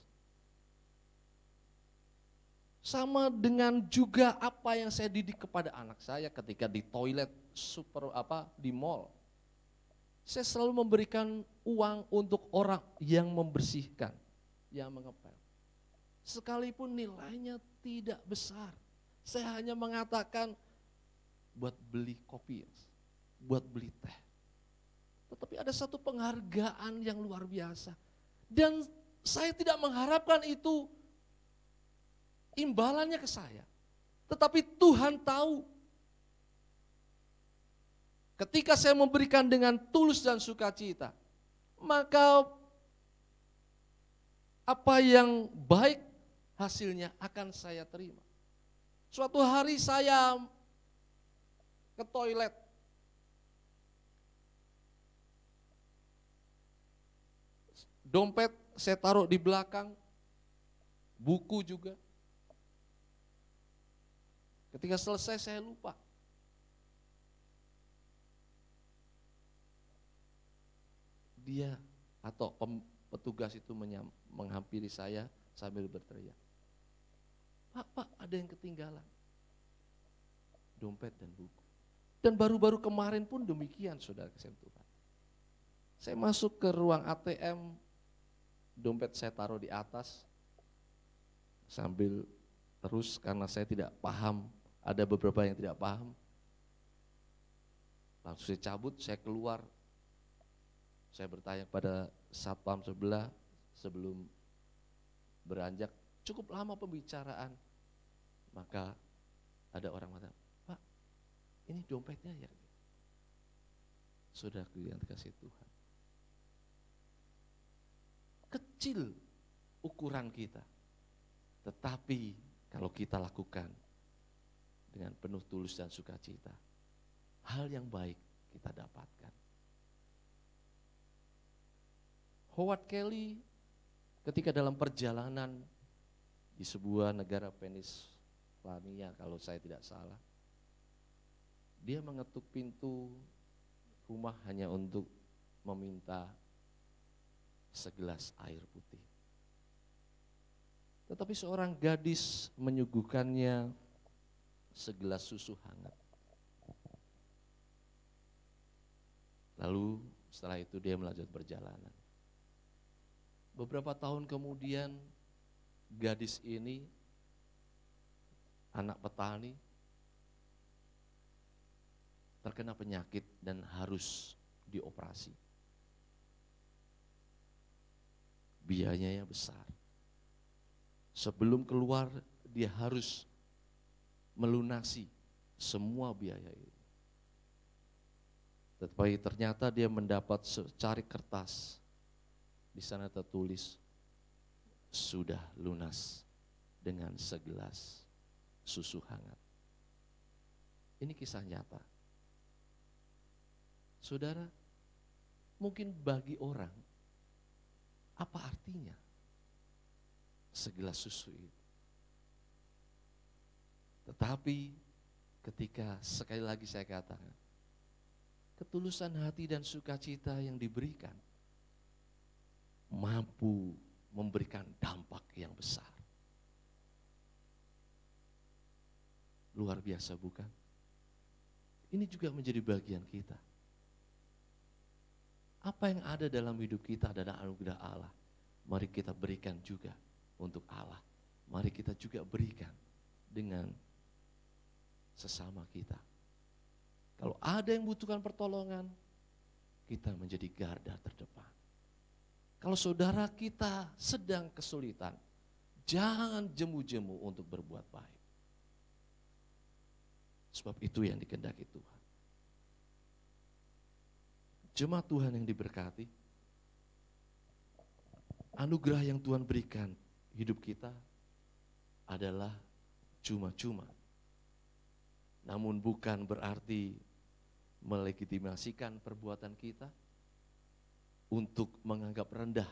Sama dengan juga apa yang saya didik kepada anak saya ketika di toilet di mall. Saya selalu memberikan uang untuk orang yang membersihkan, yang mengepel. Sekalipun nilainya tidak besar. Saya hanya mengatakan buat beli kopi, buat beli teh. Tetapi ada satu penghargaan yang luar biasa. Dan saya tidak mengharapkan itu imbalannya ke saya. Tetapi Tuhan tahu. Ketika saya memberikan dengan tulus dan sukacita, maka apa yang baik hasilnya akan saya terima. Suatu hari saya ke toilet. Dompet saya taruh di belakang, buku juga. Ketika selesai saya lupa. Dia atau petugas itu menghampiri saya sambil berteriak. Pak, ada yang ketinggalan. Dompet dan buku. Dan baru-baru kemarin pun demikian, saudara kasih Tuhan. Saya masuk ke ruang ATM, dompet saya taruh di atas, sambil terus karena saya tidak paham, ada beberapa yang tidak paham. Langsung saya cabut, saya keluar. Saya bertanya kepada satpam sebelah sebelum beranjak, cukup lama pembicaraan. Maka ada orang mengatakan, Pak, ini dompetnya ya. Saudaraku yang dikasihi Tuhan. Kecil ukuran kita, tetapi kalau kita lakukan dengan penuh tulus dan sukacita, hal yang baik kita dapatkan. Howard Kelly ketika dalam perjalanan di sebuah negara Pennsylvania kalau saya tidak salah, dia mengetuk pintu rumah hanya untuk meminta segelas air putih. Tetapi seorang gadis menyuguhkannya segelas susu hangat. Lalu setelah itu dia melanjutkan perjalanan. Beberapa tahun kemudian gadis ini, anak petani, terkena penyakit dan harus dioperasi. Biayanya besar. Sebelum keluar dia harus melunasi semua biaya itu. Tetapi ternyata dia mendapat secari kertas. Di sana tertulis, sudah lunas dengan segelas susu hangat. Ini kisah nyata. Saudara, mungkin bagi orang, apa artinya segelas susu itu? Tetapi ketika sekali lagi saya katakan, ketulusan hati dan sukacita yang diberikan mampu memberikan dampak yang besar. Luar biasa bukan? Ini juga menjadi bagian kita. Apa yang ada dalam hidup kita adalah anugerah Allah. Mari kita berikan juga untuk Allah. Mari kita juga berikan dengan sesama kita. Kalau ada yang membutuhkan pertolongan, kita menjadi garda terdepan. Kalau saudara kita sedang kesulitan, jangan jemu-jemu untuk berbuat baik. Sebab itu yang dikehendaki Tuhan. Jemaat Tuhan yang diberkati, anugerah yang Tuhan berikan hidup kita adalah cuma-cuma. Namun bukan berarti melegitimasikan perbuatan kita untuk menganggap rendah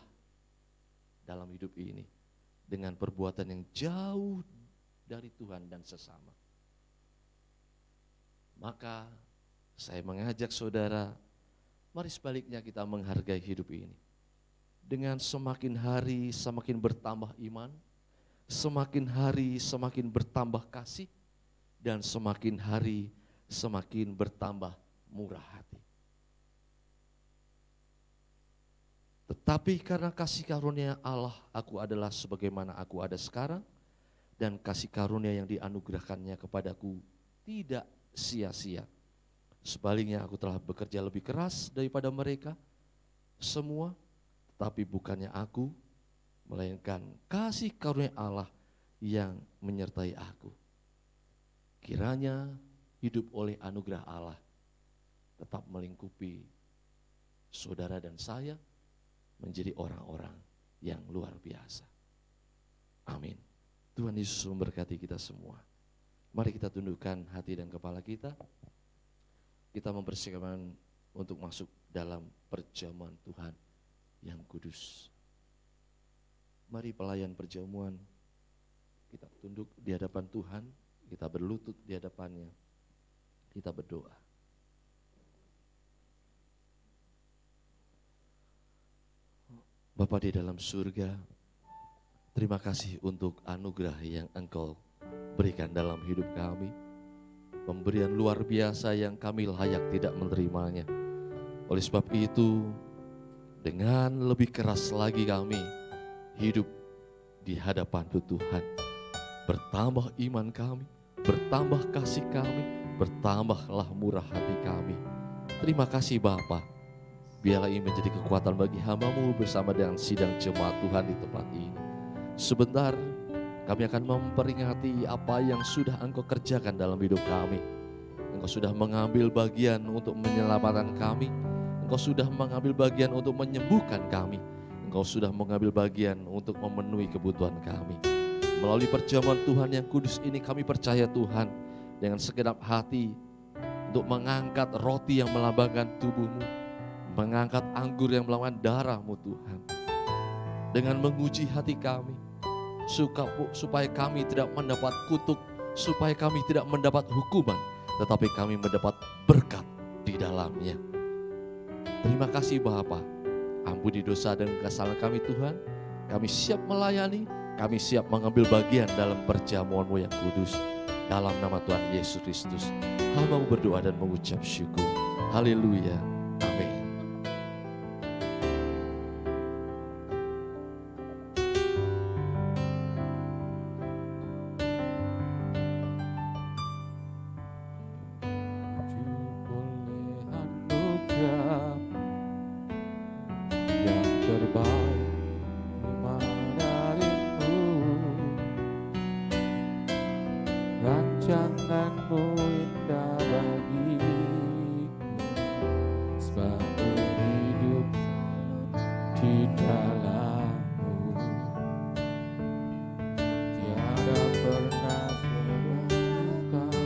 dalam hidup ini dengan perbuatan yang jauh dari Tuhan dan sesama. Maka saya mengajak saudara, mari sebaliknya kita menghargai hidup ini. Dengan semakin hari semakin bertambah iman, semakin hari semakin bertambah kasih, dan semakin hari semakin bertambah murah hati. Tetapi karena kasih karunia Allah, aku adalah sebagaimana aku ada sekarang, dan kasih karunia yang dianugerahkannya kepadaku tidak sia-sia. Sebaliknya aku telah bekerja lebih keras daripada mereka semua, tetapi bukannya aku, melainkan kasih karunia Allah yang menyertai aku. Kiranya hidup oleh anugerah Allah tetap melingkupi saudara dan saya, menjadi orang-orang yang luar biasa. Amin. Tuhan Yesus memberkati kita semua. Mari kita tundukkan hati dan kepala kita. Kita mempersiapkan untuk masuk dalam perjamuan Tuhan yang kudus. Mari pelayan perjamuan, kita tunduk di hadapan Tuhan, kita berlutut di hadapannya, kita berdoa. Bapa di dalam surga, terima kasih untuk anugerah yang Engkau berikan dalam hidup kami. Pemberian luar biasa yang kami layak tidak menerimanya. Oleh sebab itu, dengan lebih keras lagi kami hidup di hadapan Tuhan. Bertambah iman kami, bertambah kasih kami, bertambahlah murah hati kami. Terima kasih Bapa. Biarlah ini menjadi kekuatan bagi hamba-Mu bersama dengan sidang jemaat Tuhan di tempat ini. Sebentar kami akan memperingati apa yang sudah Engkau kerjakan dalam hidup kami. Engkau sudah mengambil bagian untuk menyelamatkan kami. Engkau sudah mengambil bagian untuk menyembuhkan kami. Engkau sudah mengambil bagian untuk memenuhi kebutuhan kami. Melalui perjamuan Tuhan yang kudus ini kami percaya Tuhan, dengan segenap hati untuk mengangkat roti yang melambangkan tubuh-Mu, mengangkat anggur yang melambangkan darah-Mu Tuhan. Dengan menguji hati kami, supaya kami tidak mendapat kutuk, supaya kami tidak mendapat hukuman, tetapi kami mendapat berkat di dalamnya. Terima kasih Bapa. Ampuni dosa dan kesalahan kami Tuhan. Kami siap melayani, kami siap mengambil bagian dalam perjamuan-Mu yang kudus. Dalam nama Tuhan Yesus Kristus, hamba-Mu berdoa dan mengucap syukur. Haleluya. Amin. Rancangan-Mu indah bagiku, sebab hidup di dalam-Mu. Tiada pernah Kau,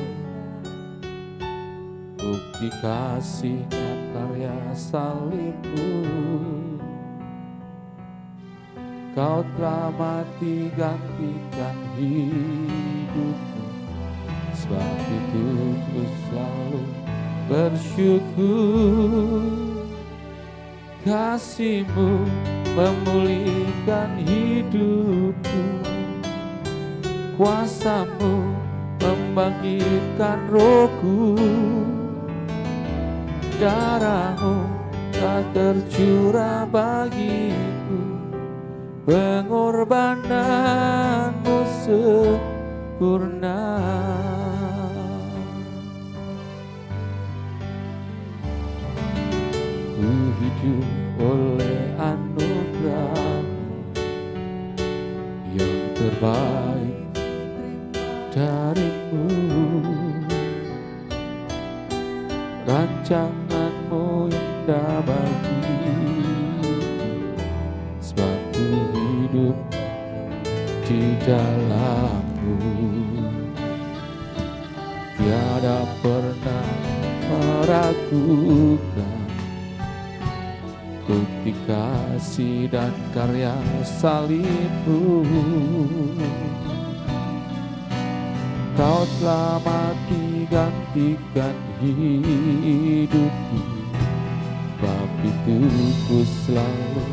bukti kasih dan karya salib-Mu. Kau telah mati gantikan hidupku, sebab itu ku selalu bersyukur. Kasih-Mu memulihkan hidupku, kuasa-Mu membangkitkan rohku. Darah-Mu telah tercurah bagiku, pengorbanan-Mu sempurna. Ku hidup oleh anugerah-Mu yang terbaik dari-Mu. Rancangan-Mu indah bagiku, sebab ku hidup di dalam-Mu. Tiada pernah meragukan bukti kasih dan karya salib-Mu. Kau telah mati gantikan hidupku, sebab itu ku selalu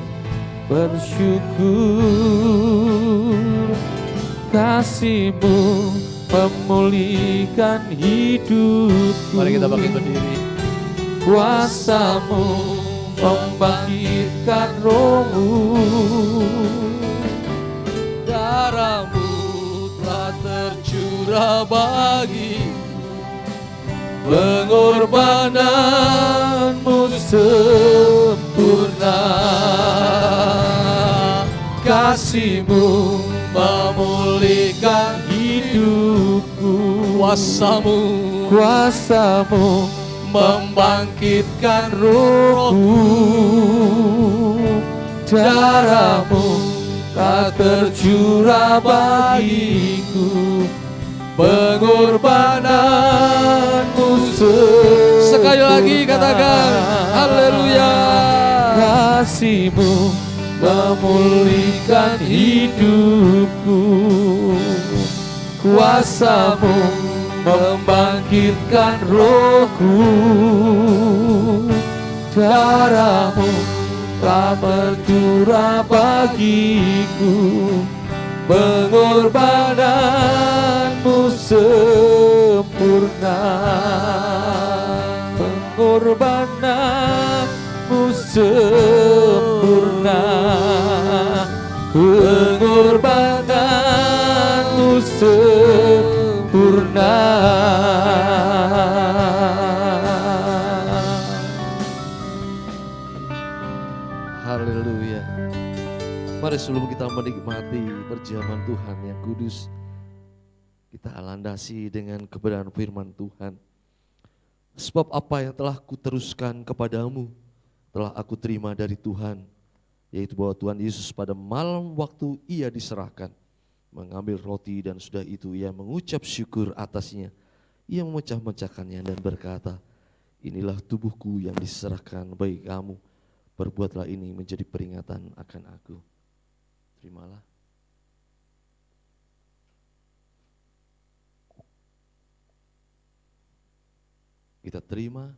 bersyukur. Kasih-Mu memulihkan hidupku. Mari kita bangkit berdiri. Kuasa-Mu membangkitkan rohmu. Darah-Mu telah tercurah bagiku, pengorbanan-Mu sempurna. Kasih-Mu memulihkan hidupku, kuasa-Mu membangkitkan rohku. Darah-Mu tak tercurah bagiku, pengorbanan-Mu sempurna. Sekali lagi katakan haleluya. Kasih-Mu memulihkan hidupku, kuasa-Mu membangkitkan rohku. Darah-Mu telah bercurah bagiku, Pengorbananmu sempurna, pengorbananmu sempurna, pengorbananmu sempurna. Haleluya. Mari sebelum kita menikmati perjamuan Tuhan yang kudus, kita landasi dengan kebenaran firman Tuhan. Sebab apa yang telah kuteruskan kepadamu, telah aku terima dari Tuhan, yaitu bahwa Tuhan Yesus pada malam waktu ia diserahkan, mengambil roti dan sudah itu ia mengucap syukur atasnya. Ia memecah-mecahkannya dan berkata, inilah tubuhku yang diserahkan bagi kamu. Perbuatlah ini menjadi peringatan akan aku. Terimalah. Kita terima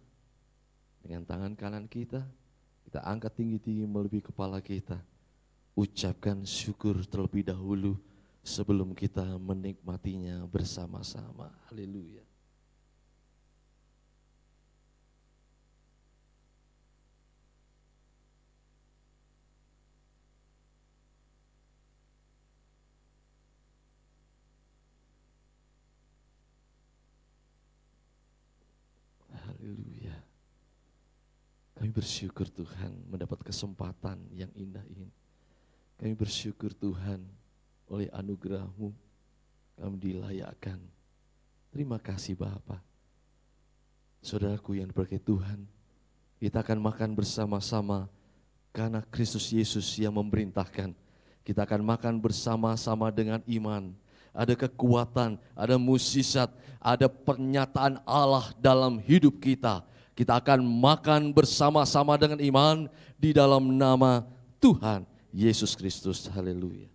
dengan tangan kanan kita, kita angkat tinggi-tinggi melebihi kepala kita. Ucapkan syukur terlebih dahulu sebelum kita menikmatinya bersama-sama. Haleluya. Haleluya. Kami bersyukur Tuhan mendapat kesempatan yang indah ini. Kami bersyukur Tuhan oleh anugerah-Mu kami dilayakkan. Terima kasih Bapa. Saudaraku yang diberkati Tuhan, kita akan makan bersama-sama karena Kristus Yesus yang memerintahkan. Kita akan makan bersama-sama dengan iman. Ada kekuatan, ada mukjizat, ada pernyataan Allah dalam hidup kita. Kita akan makan bersama-sama dengan iman di dalam nama Tuhan Yesus Kristus. Haleluya.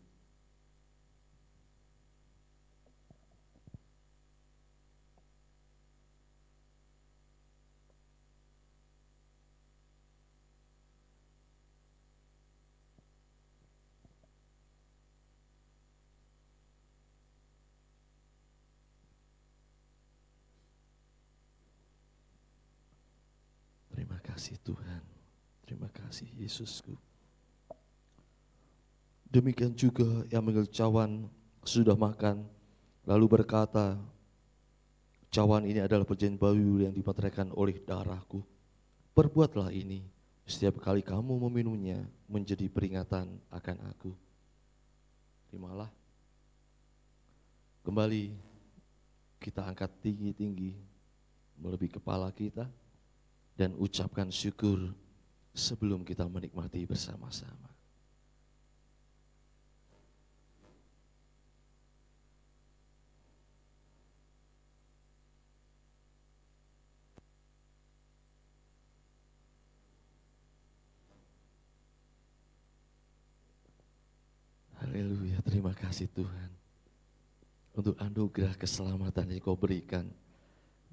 Terima kasih Tuhan, terima kasih Yesusku. Demikian juga yang mengambil cawan sudah makan, lalu berkata, cawan ini adalah perjanjian baru yang dimeteraikan oleh darahku. Perbuatlah ini setiap kali kamu meminumnya menjadi peringatan akan aku. Terimalah. Kembali kita angkat tinggi-tinggi melebihi kepala kita. Dan ucapkan syukur sebelum kita menikmati bersama-sama. Haleluya, terima kasih Tuhan. Untuk anugerah keselamatan yang Kau berikan.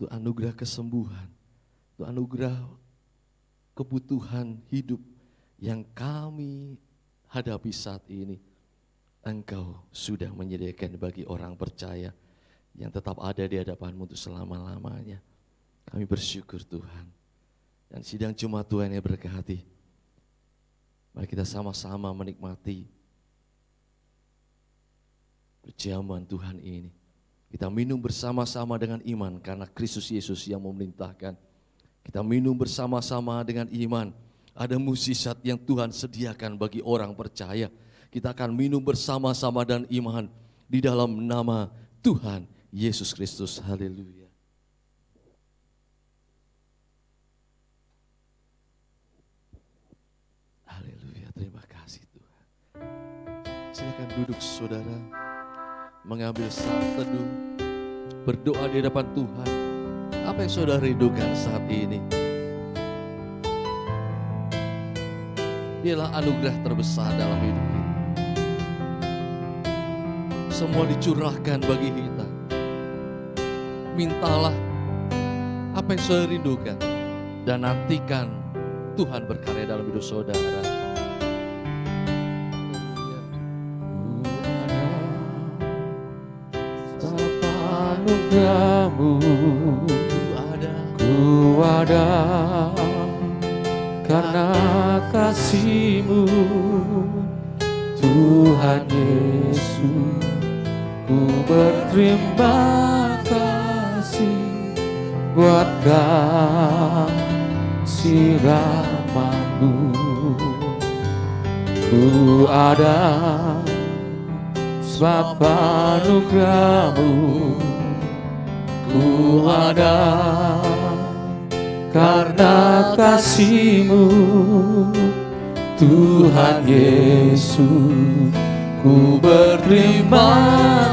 Untuk anugerah kesembuhan. Untuk anugerah kebutuhan hidup yang kami hadapi saat ini. Engkau sudah menyediakan bagi orang percaya yang tetap ada di hadapan-Mu untuk selama-lamanya. Kami bersyukur Tuhan. Dan sidang Jumat Tuhan yang berkati. Mari kita sama-sama menikmati perjamuan Tuhan ini. Kita minum bersama-sama dengan iman karena Kristus Yesus yang memerintahkan. Kita minum bersama-sama dengan iman. Ada mukjizat yang Tuhan sediakan bagi orang percaya. Kita akan minum bersama-sama dan iman di dalam nama Tuhan Yesus Kristus. Haleluya. Haleluya, terima kasih Tuhan. Silakan duduk saudara, mengambil saat teduh, berdoa di hadapan Tuhan. Apa yang saudara rindukan saat ini? Dialah anugerah terbesar dalam hidup kita. Semua dicurahkan bagi kita. Mintalah apa yang saudara rindukan dan nantikan Tuhan berkarya dalam hidup saudara. anugerah-Mu ku ada, karena kasih-Mu Tuhan Yesus. Ku berterima kasih buat kasih rahmat-Mu. Ku ada sebab anugerah-Mu. Ku ada karena kasih-Mu Tuhan Yesus. Ku berterima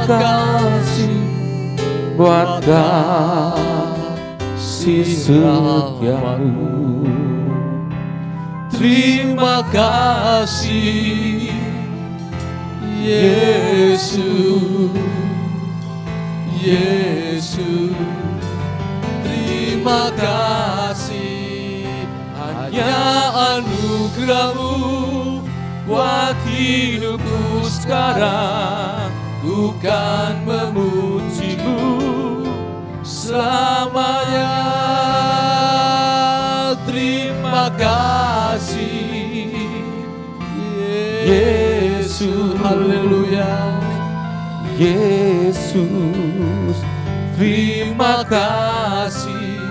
kasih buat kasih setia-Mu. Terima kasih Yesus, Yesus. Terima kasih, hanya anugerah-Mu buat hidupku sekarang. Ku kan memuji-Mu selamanya. Terima kasih Yesus, haleluya. Yesus, Terima kasih,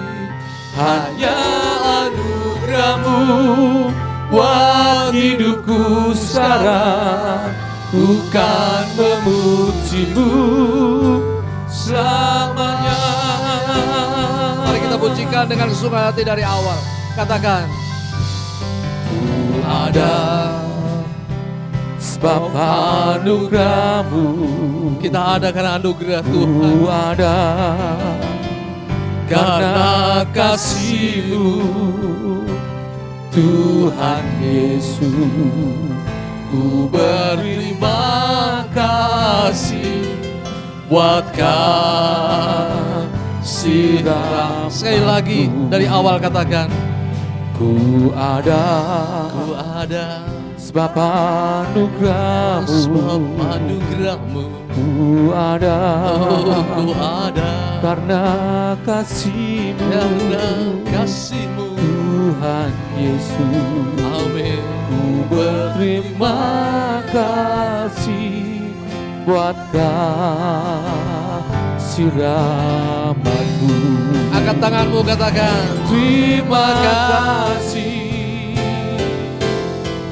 hanya anugerah-Mu buat hidupku sekarang. Ku kan memuji-Mu selamanya. Mari kita pujikan dengan kesungguhan hati dari awal. Katakan, ku ada sebab anugerah-Mu. Kita ada karena anugerah Ku Tuhan, ada karena kasih-Mu Tuhan Yesus. ku berterima kasih buat kasih rahmat. Sekali lagi dari awal katakan, Ku ada ku ada sebab anugerah-Mu. sebab anugerah-Mu. Ku ada Oh, ku ada karena kasih-Mu karena kasih-Mu. Tuhan Yesus. Amin. Ku berterima kasih buat kasih rahmat-Mu. Angkat tanganmu, katakan, Terima kasih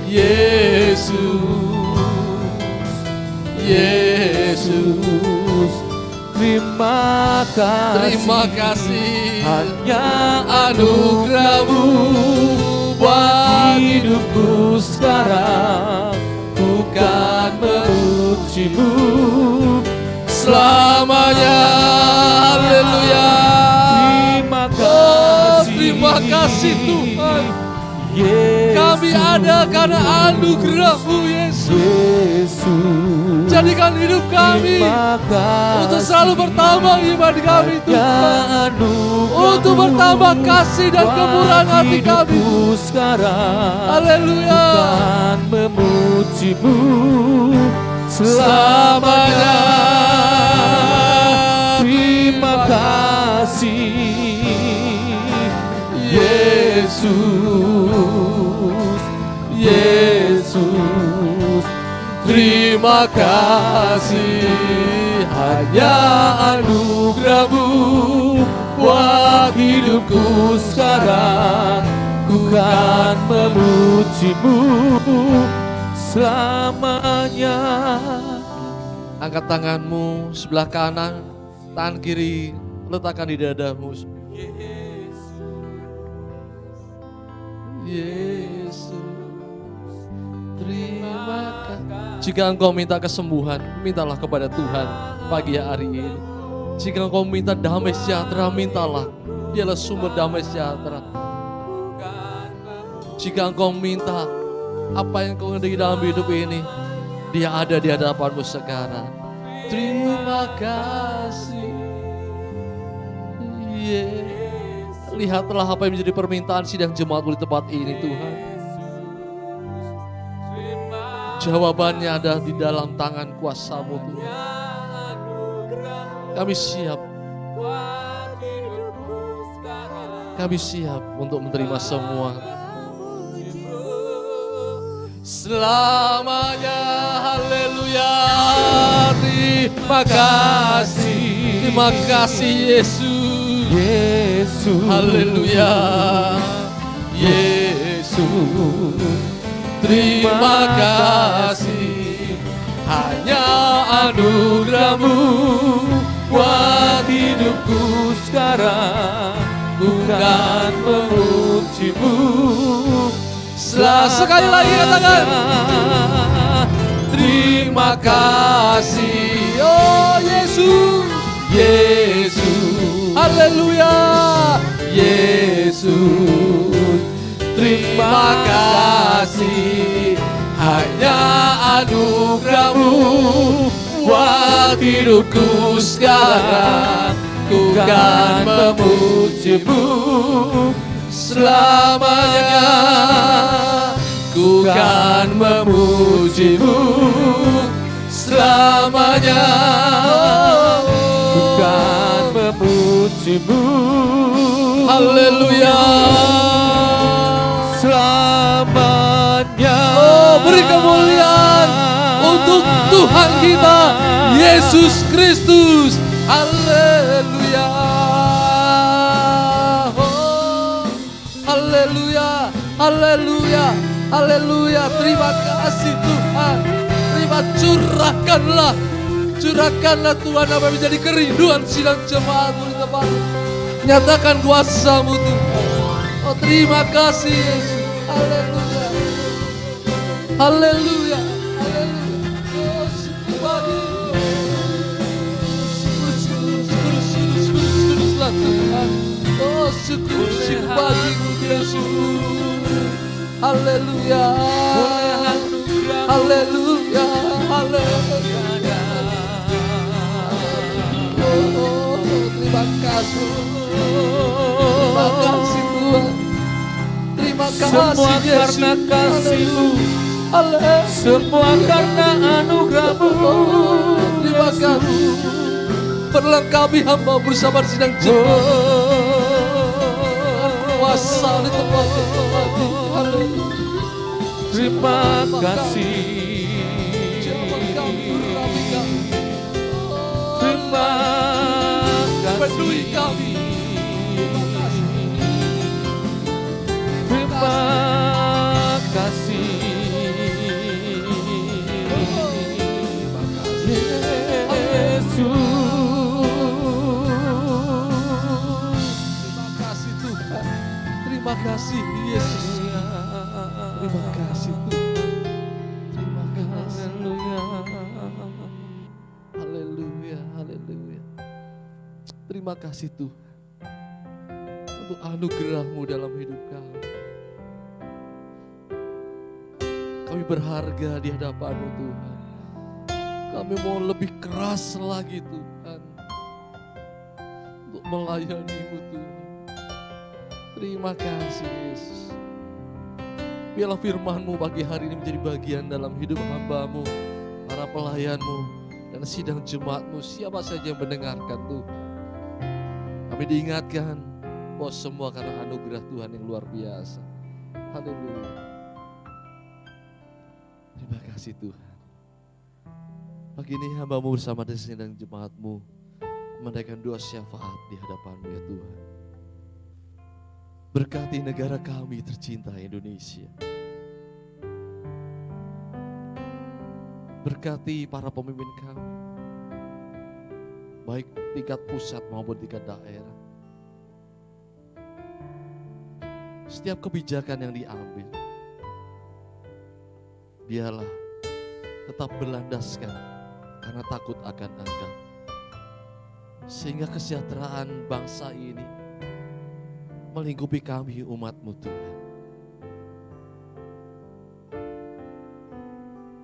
Yesus, Yesus. Terima kasih. Terima kasih, Hanya anugerah-Mu buat hidupku sekarang. Ku kan memuji-Mu selamanya. Haleluya. Terima kasih. Terima kasih Tuhan. Yesus. Kami ada karena anugerah-Mu Yesus. Yesus. Jadikan hidup kami Terima kasih. untuk selalu bertambah iman kami Tuhan. Untuk bertambah kasih dan kemurahan hati kami. Sekarang Haleluya. Tuhan memuji-Mu Selamanya. Terima kasih Yesus, Yesus. Terima kasih, hanya anugerah-Mu buat hidupku sekarang. Ku kan memuji-Mu selamanya. Angkat tanganmu sebelah kanan, tangan kiri letakkan di dadamu. Yesus, terima kasih. Jika engkau minta kesembuhan, mintalah kepada Tuhan pagi hari ini. Jika engkau minta damai sejahtera, mintalah. Dialah sumber damai sejahtera. Jika engkau minta apa yang kau hendaki dalam hidup ini, Dia ada di hadapanmu sekarang. Terima kasih. Lihatlah apa yang menjadi permintaan sidang jemaatmu di tempat ini Tuhan. Jawabannya ada di dalam tangan kuasa-Mu Tuhan. Kami siap buat hidupku sekarang. Kami siap untuk menerima semua. Selamanya, haleluya. Terima kasih, terima kasih Yesus. Yesus, Haleluya, Yesus. Terima kasih, hanya anugerah-Mu buat hidupku sekarang. Bukan memuji-Mu. Sekali lagi katakan, terima kasih, oh Yesus, Yesus, haleluya, Yesus. Terima kasih, hanya anugerah-Mu buat hidupku sekarang. Ku kan memuji-Mu selamanya. Ku kan memuji-Mu selamanya. ku kan memuji-Mu. Haleluya. Selamanya. Oh, beri kemuliaan untuk Tuhan kita, Yesus Kristus. Haleluya. Oh, haleluya. Haleluya. Haleluya. Terima kasih Tuhan. Curahkanlah Tuhan apa yang menjadi kerinduan sidang jemaat-Mu di tempat. Nyatakan kuasa-Mu Tuhan. Oh, terima kasih Yesus. Haleluya. Haleluya. Haleluya. Oh, syukur bagi. Syukur Tuhan. Oh, syukur bagi-Mu Yesus. Haleluya. Haleluya. Haleluya. Oh, terima kasih. Terima kasih Tuhan. Terima Semua kasih Yesus. karena kasih-Mu, Haleluya. semua karena anugerah-Mu. Terima kasih. Perlengkapi hamba bersama sidang jemaat. Kuasa di tempat ini. Haleluya. Terima kasih. Terima Peduli kasih. kami. Terima kasih. Terima kasih. Terima kasih Tuhan. Terima kasih Yesus. Terima kasih Tuhan. Terima kasih. Haleluya. Haleluya. Terima kasih Tuhan untuk anugerah-Mu dalam hidup kami. Kami berharga di hadapan-Mu Tuhan. Kami mau lebih keras lagi Tuhan untuk melayani-Mu Tuhan. Terima kasih Yesus. Biarlah firman-Mu pagi hari ini menjadi bagian dalam hidup hamba-Mu, para pelayan-Mu, dan sidang jemaat-Mu, siapa saja yang mendengarkan Tuhan. Kami diingatkan bahwa semua karena anugerah Tuhan yang luar biasa. Haleluya. Terima kasih Tuhan. Pagi ini hamba-Mu bersama dengan sidang jemaat-Mu menaikkan doa syafaat di hadapan-Mu ya Tuhan. Berkati negara kami tercinta Indonesia. Berkati para pemimpin kami, baik tingkat pusat maupun tingkat daerah. Setiap kebijakan yang diambil, biarlah tetap berlandaskan karena takut akan Engkau. Sehingga kesejahteraan bangsa ini melingkupi kami umat-Mu Tuhan.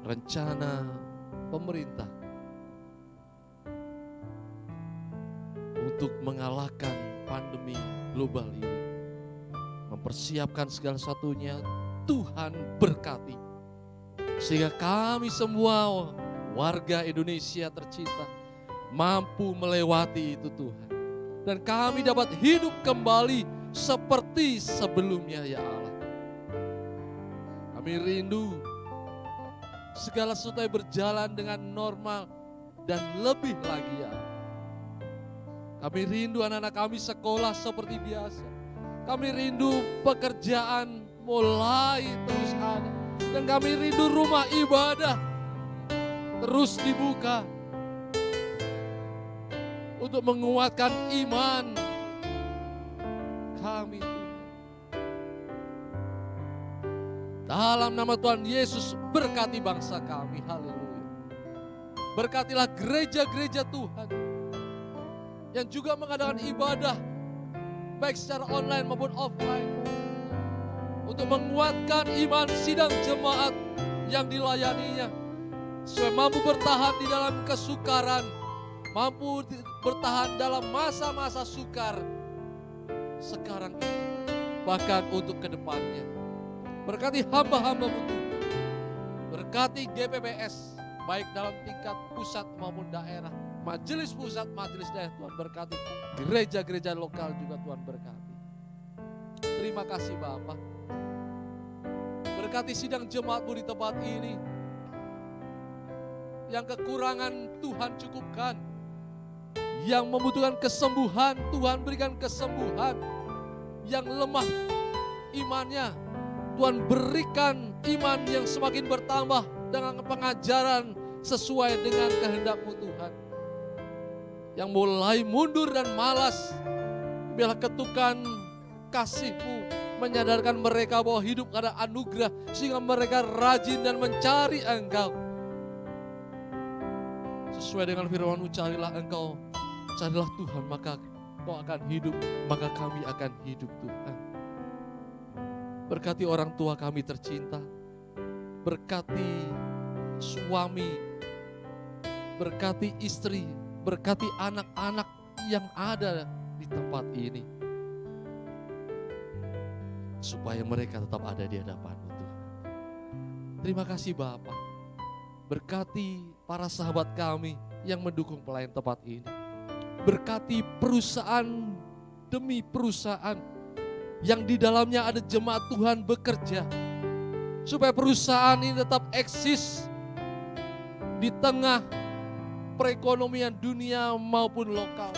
Rencana pemerintah untuk mengalahkan pandemi global ini, mempersiapkan segala satunya, Tuhan berkati. Sehingga kami semua warga Indonesia tercinta mampu melewati itu Tuhan. Dan kami dapat hidup kembali seperti sebelumnya ya Allah. Kami rindu segala sesuatu yang berjalan dengan normal dan lebih lagi ya Allah. Kami rindu anak-anak kami sekolah seperti biasa. Kami rindu pekerjaan mulai terus ada. Dan kami rindu rumah ibadah terus dibuka untuk menguatkan iman kami. Dalam nama Tuhan Yesus, berkati bangsa kami. Haleluya. Berkatilah gereja-gereja Tuhan yang juga mengadakan ibadah baik secara online maupun offline untuk menguatkan iman sidang jemaat yang dilayaninya supaya mampu bertahan di dalam kesukaran, mampu bertahan dalam masa-masa sukar sekarang ini, bahkan untuk kedepannya. Berkati hamba-hamba-Mu Tuhan, berkati GPBS baik dalam tingkat pusat maupun daerah, majelis pusat, majelis daerah. Tuhan berkati gereja-gereja lokal juga, Tuhan berkati. Terima kasih Bapa. Berkati sidang jemaat-Mu di tempat ini. Yang kekurangan Tuhan cukupkan. Yang membutuhkan kesembuhan, Tuhan berikan kesembuhan. Yang lemah imannya, Tuhan berikan iman yang semakin bertambah dengan pengajaran sesuai dengan kehendak-Mu Tuhan. Yang mulai mundur dan malas, biarlah ketukan kasih-Mu menyadarkan mereka bahwa hidup ada anugerah, sehingga mereka rajin dan mencari Engkau. Sesuai dengan firman-Mu, carilah Engkau, carilah Tuhan, maka Kau akan hidup, maka kami akan hidup Tuhan. Berkati orang tua kami tercinta, berkati suami, berkati istri, berkati anak-anak yang ada di tempat ini. Supaya mereka tetap ada di hadapan-Mu Tuhan. Terima kasih Bapa. Berkati para sahabat kami yang mendukung pelayan tempat ini. Berkati perusahaan demi perusahaan yang di dalamnya ada jemaat Tuhan bekerja. Supaya perusahaan ini tetap eksis di tengah perekonomian dunia maupun lokal.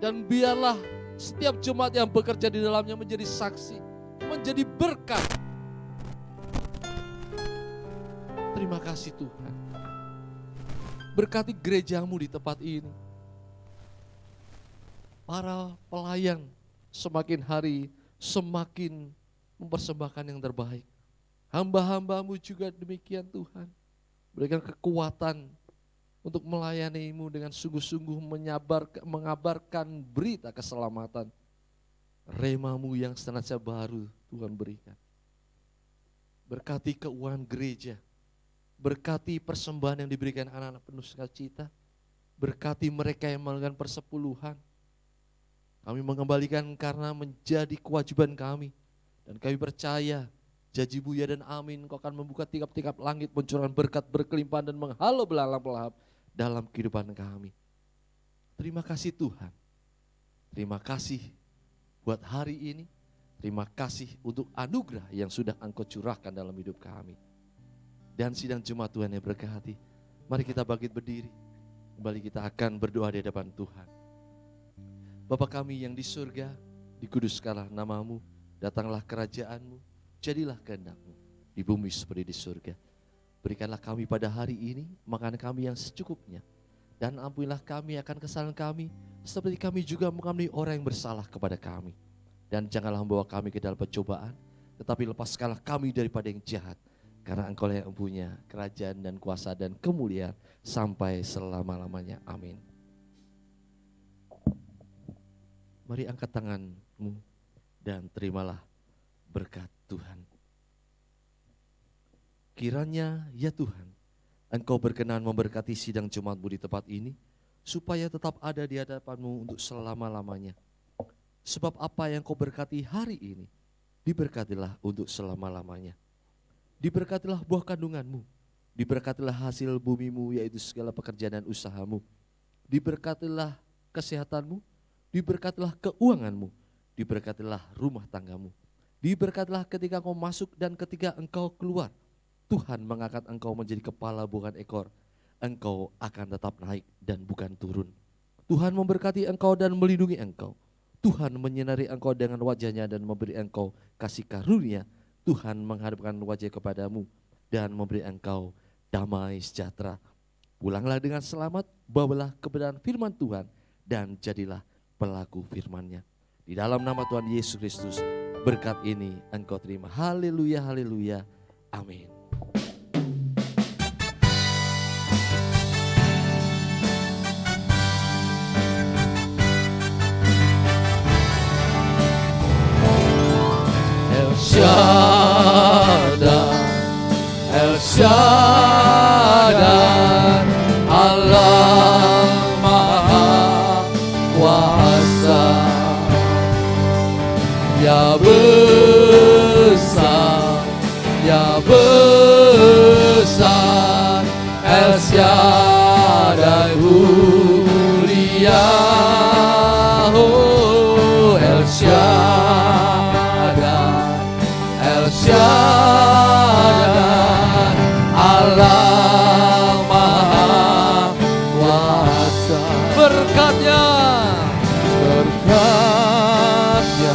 Dan biarlah setiap jemaat yang bekerja di dalamnya menjadi saksi, menjadi berkat. Terima kasih Tuhan. Berkati gereja-Mu di tempat ini. Para pelayan semakin hari semakin mempersembahkan yang terbaik. Hamba-hamba-Mu juga demikian Tuhan. Berikan kekuatan untuk melayani-Mu dengan sungguh-sungguh mengabarkan berita keselamatan. Rema-Mu yang senantiasa baru Tuhan berikan. Berkati keuangan gereja. Berkati persembahan yang diberikan anak-anak penuh sukacita. Berkati mereka yang melakukan persepuluhan. Kami mengembalikan karena menjadi kewajiban kami. Dan kami percaya janji Buya dan Amin, Kau akan membuka tingkap-tingkap langit, pencurahan berkat berkelimpahan dan menghalau belahap-belahap dalam kehidupan kami. Terima kasih Tuhan. Terima kasih buat hari ini. Terima kasih untuk anugerah yang sudah Engkau curahkan dalam hidup kami. Dan sidang jemaat Tuhan yang berkati. Mari kita bangkit berdiri. Kembali kita akan berdoa di hadapan Tuhan. Bapa kami yang di surga, dikuduskanlah nama-Mu, datanglah kerajaan-Mu, jadilah kehendak-Mu di bumi seperti di surga. Berikanlah kami pada hari ini makanan kami yang secukupnya. Dan ampunilah kami akan kesalahan kami, seperti kami juga mengampuni orang yang bersalah kepada kami. Dan janganlah membawa kami ke dalam pencobaan, tetapi lepaskanlah kami daripada yang jahat. Karena Engkau yang punya kerajaan dan kuasa dan kemuliaan sampai selama-lamanya. Amin. Mari angkat tanganmu dan terimalah berkat Tuhan. Kiranya ya Tuhan, Engkau berkenan memberkati sidang jemaat-Mu di tempat ini, supaya tetap ada di hadapan-Mu untuk selama-lamanya. Sebab apa yang Kau berkati hari ini, diberkatilah untuk selama-lamanya. Diberkatilah buah kandungan-Mu, diberkatilah hasil bumi-Mu, yaitu segala pekerjaan dan usaha-Mu. diberkatilah kesehatanmu, diberkatilah keuanganmu, diberkatilah rumah tanggamu, diberkatilah ketika engkau masuk dan ketika engkau keluar. Tuhan mengangkat engkau menjadi kepala bukan ekor. Engkau akan tetap naik dan bukan turun. Tuhan memberkati engkau dan melindungi engkau. Tuhan menyinari engkau dengan wajahnya dan memberi engkau kasih karunia. Tuhan menghadapkan wajah kepadamu dan memberi engkau damai sejahtera. Pulanglah dengan selamat, bawalah kebenaran firman Tuhan dan jadilah pelaku firman-Nya. Di dalam nama Tuhan Yesus Kristus, berkat ini engkau terima. Haleluya, haleluya, amin. El Shaddai, El Shaddai, Allah Maha Kuasa, Ya besar, Ya besar, El Shaddai mulia, oh El Shaddai, El Shaddai, Allah Maha Kuasa. Berkatnya, berkatnya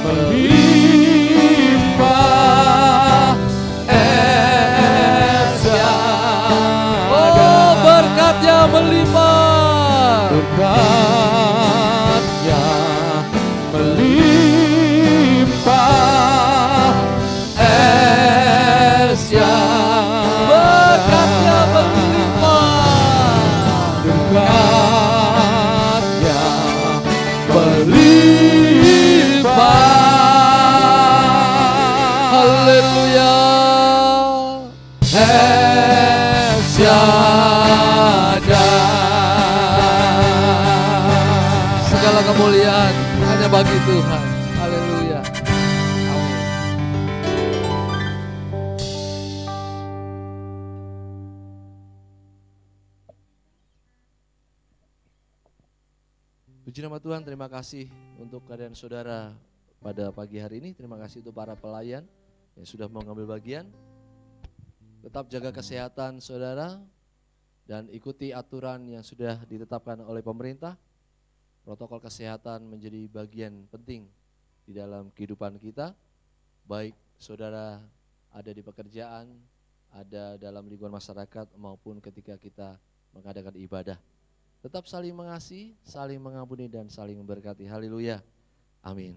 melimpah, El Shaddai. Oh, berkatnya melimpah, berkatnya melimpah, El Shaddai. Berkatnya melimpah, berkatnya melimpah. Haleluya. El Shaddai. Segala kemuliaan hanya bagi Tuhan. Haleluya. Amin. Puji nama Tuhan, terima kasih untuk kehadiran saudara pada pagi hari ini. Terima kasih untuk para pelayan yang sudah mengambil bagian. Tetap jaga kesehatan saudara dan ikuti aturan yang sudah ditetapkan oleh pemerintah. Protokol kesehatan menjadi bagian penting di dalam kehidupan kita. Baik saudara ada di pekerjaan, ada dalam lingkungan masyarakat maupun ketika kita mengadakan ibadah. Tetap saling mengasihi, saling mengampuni dan saling memberkati. Haleluya. Amin.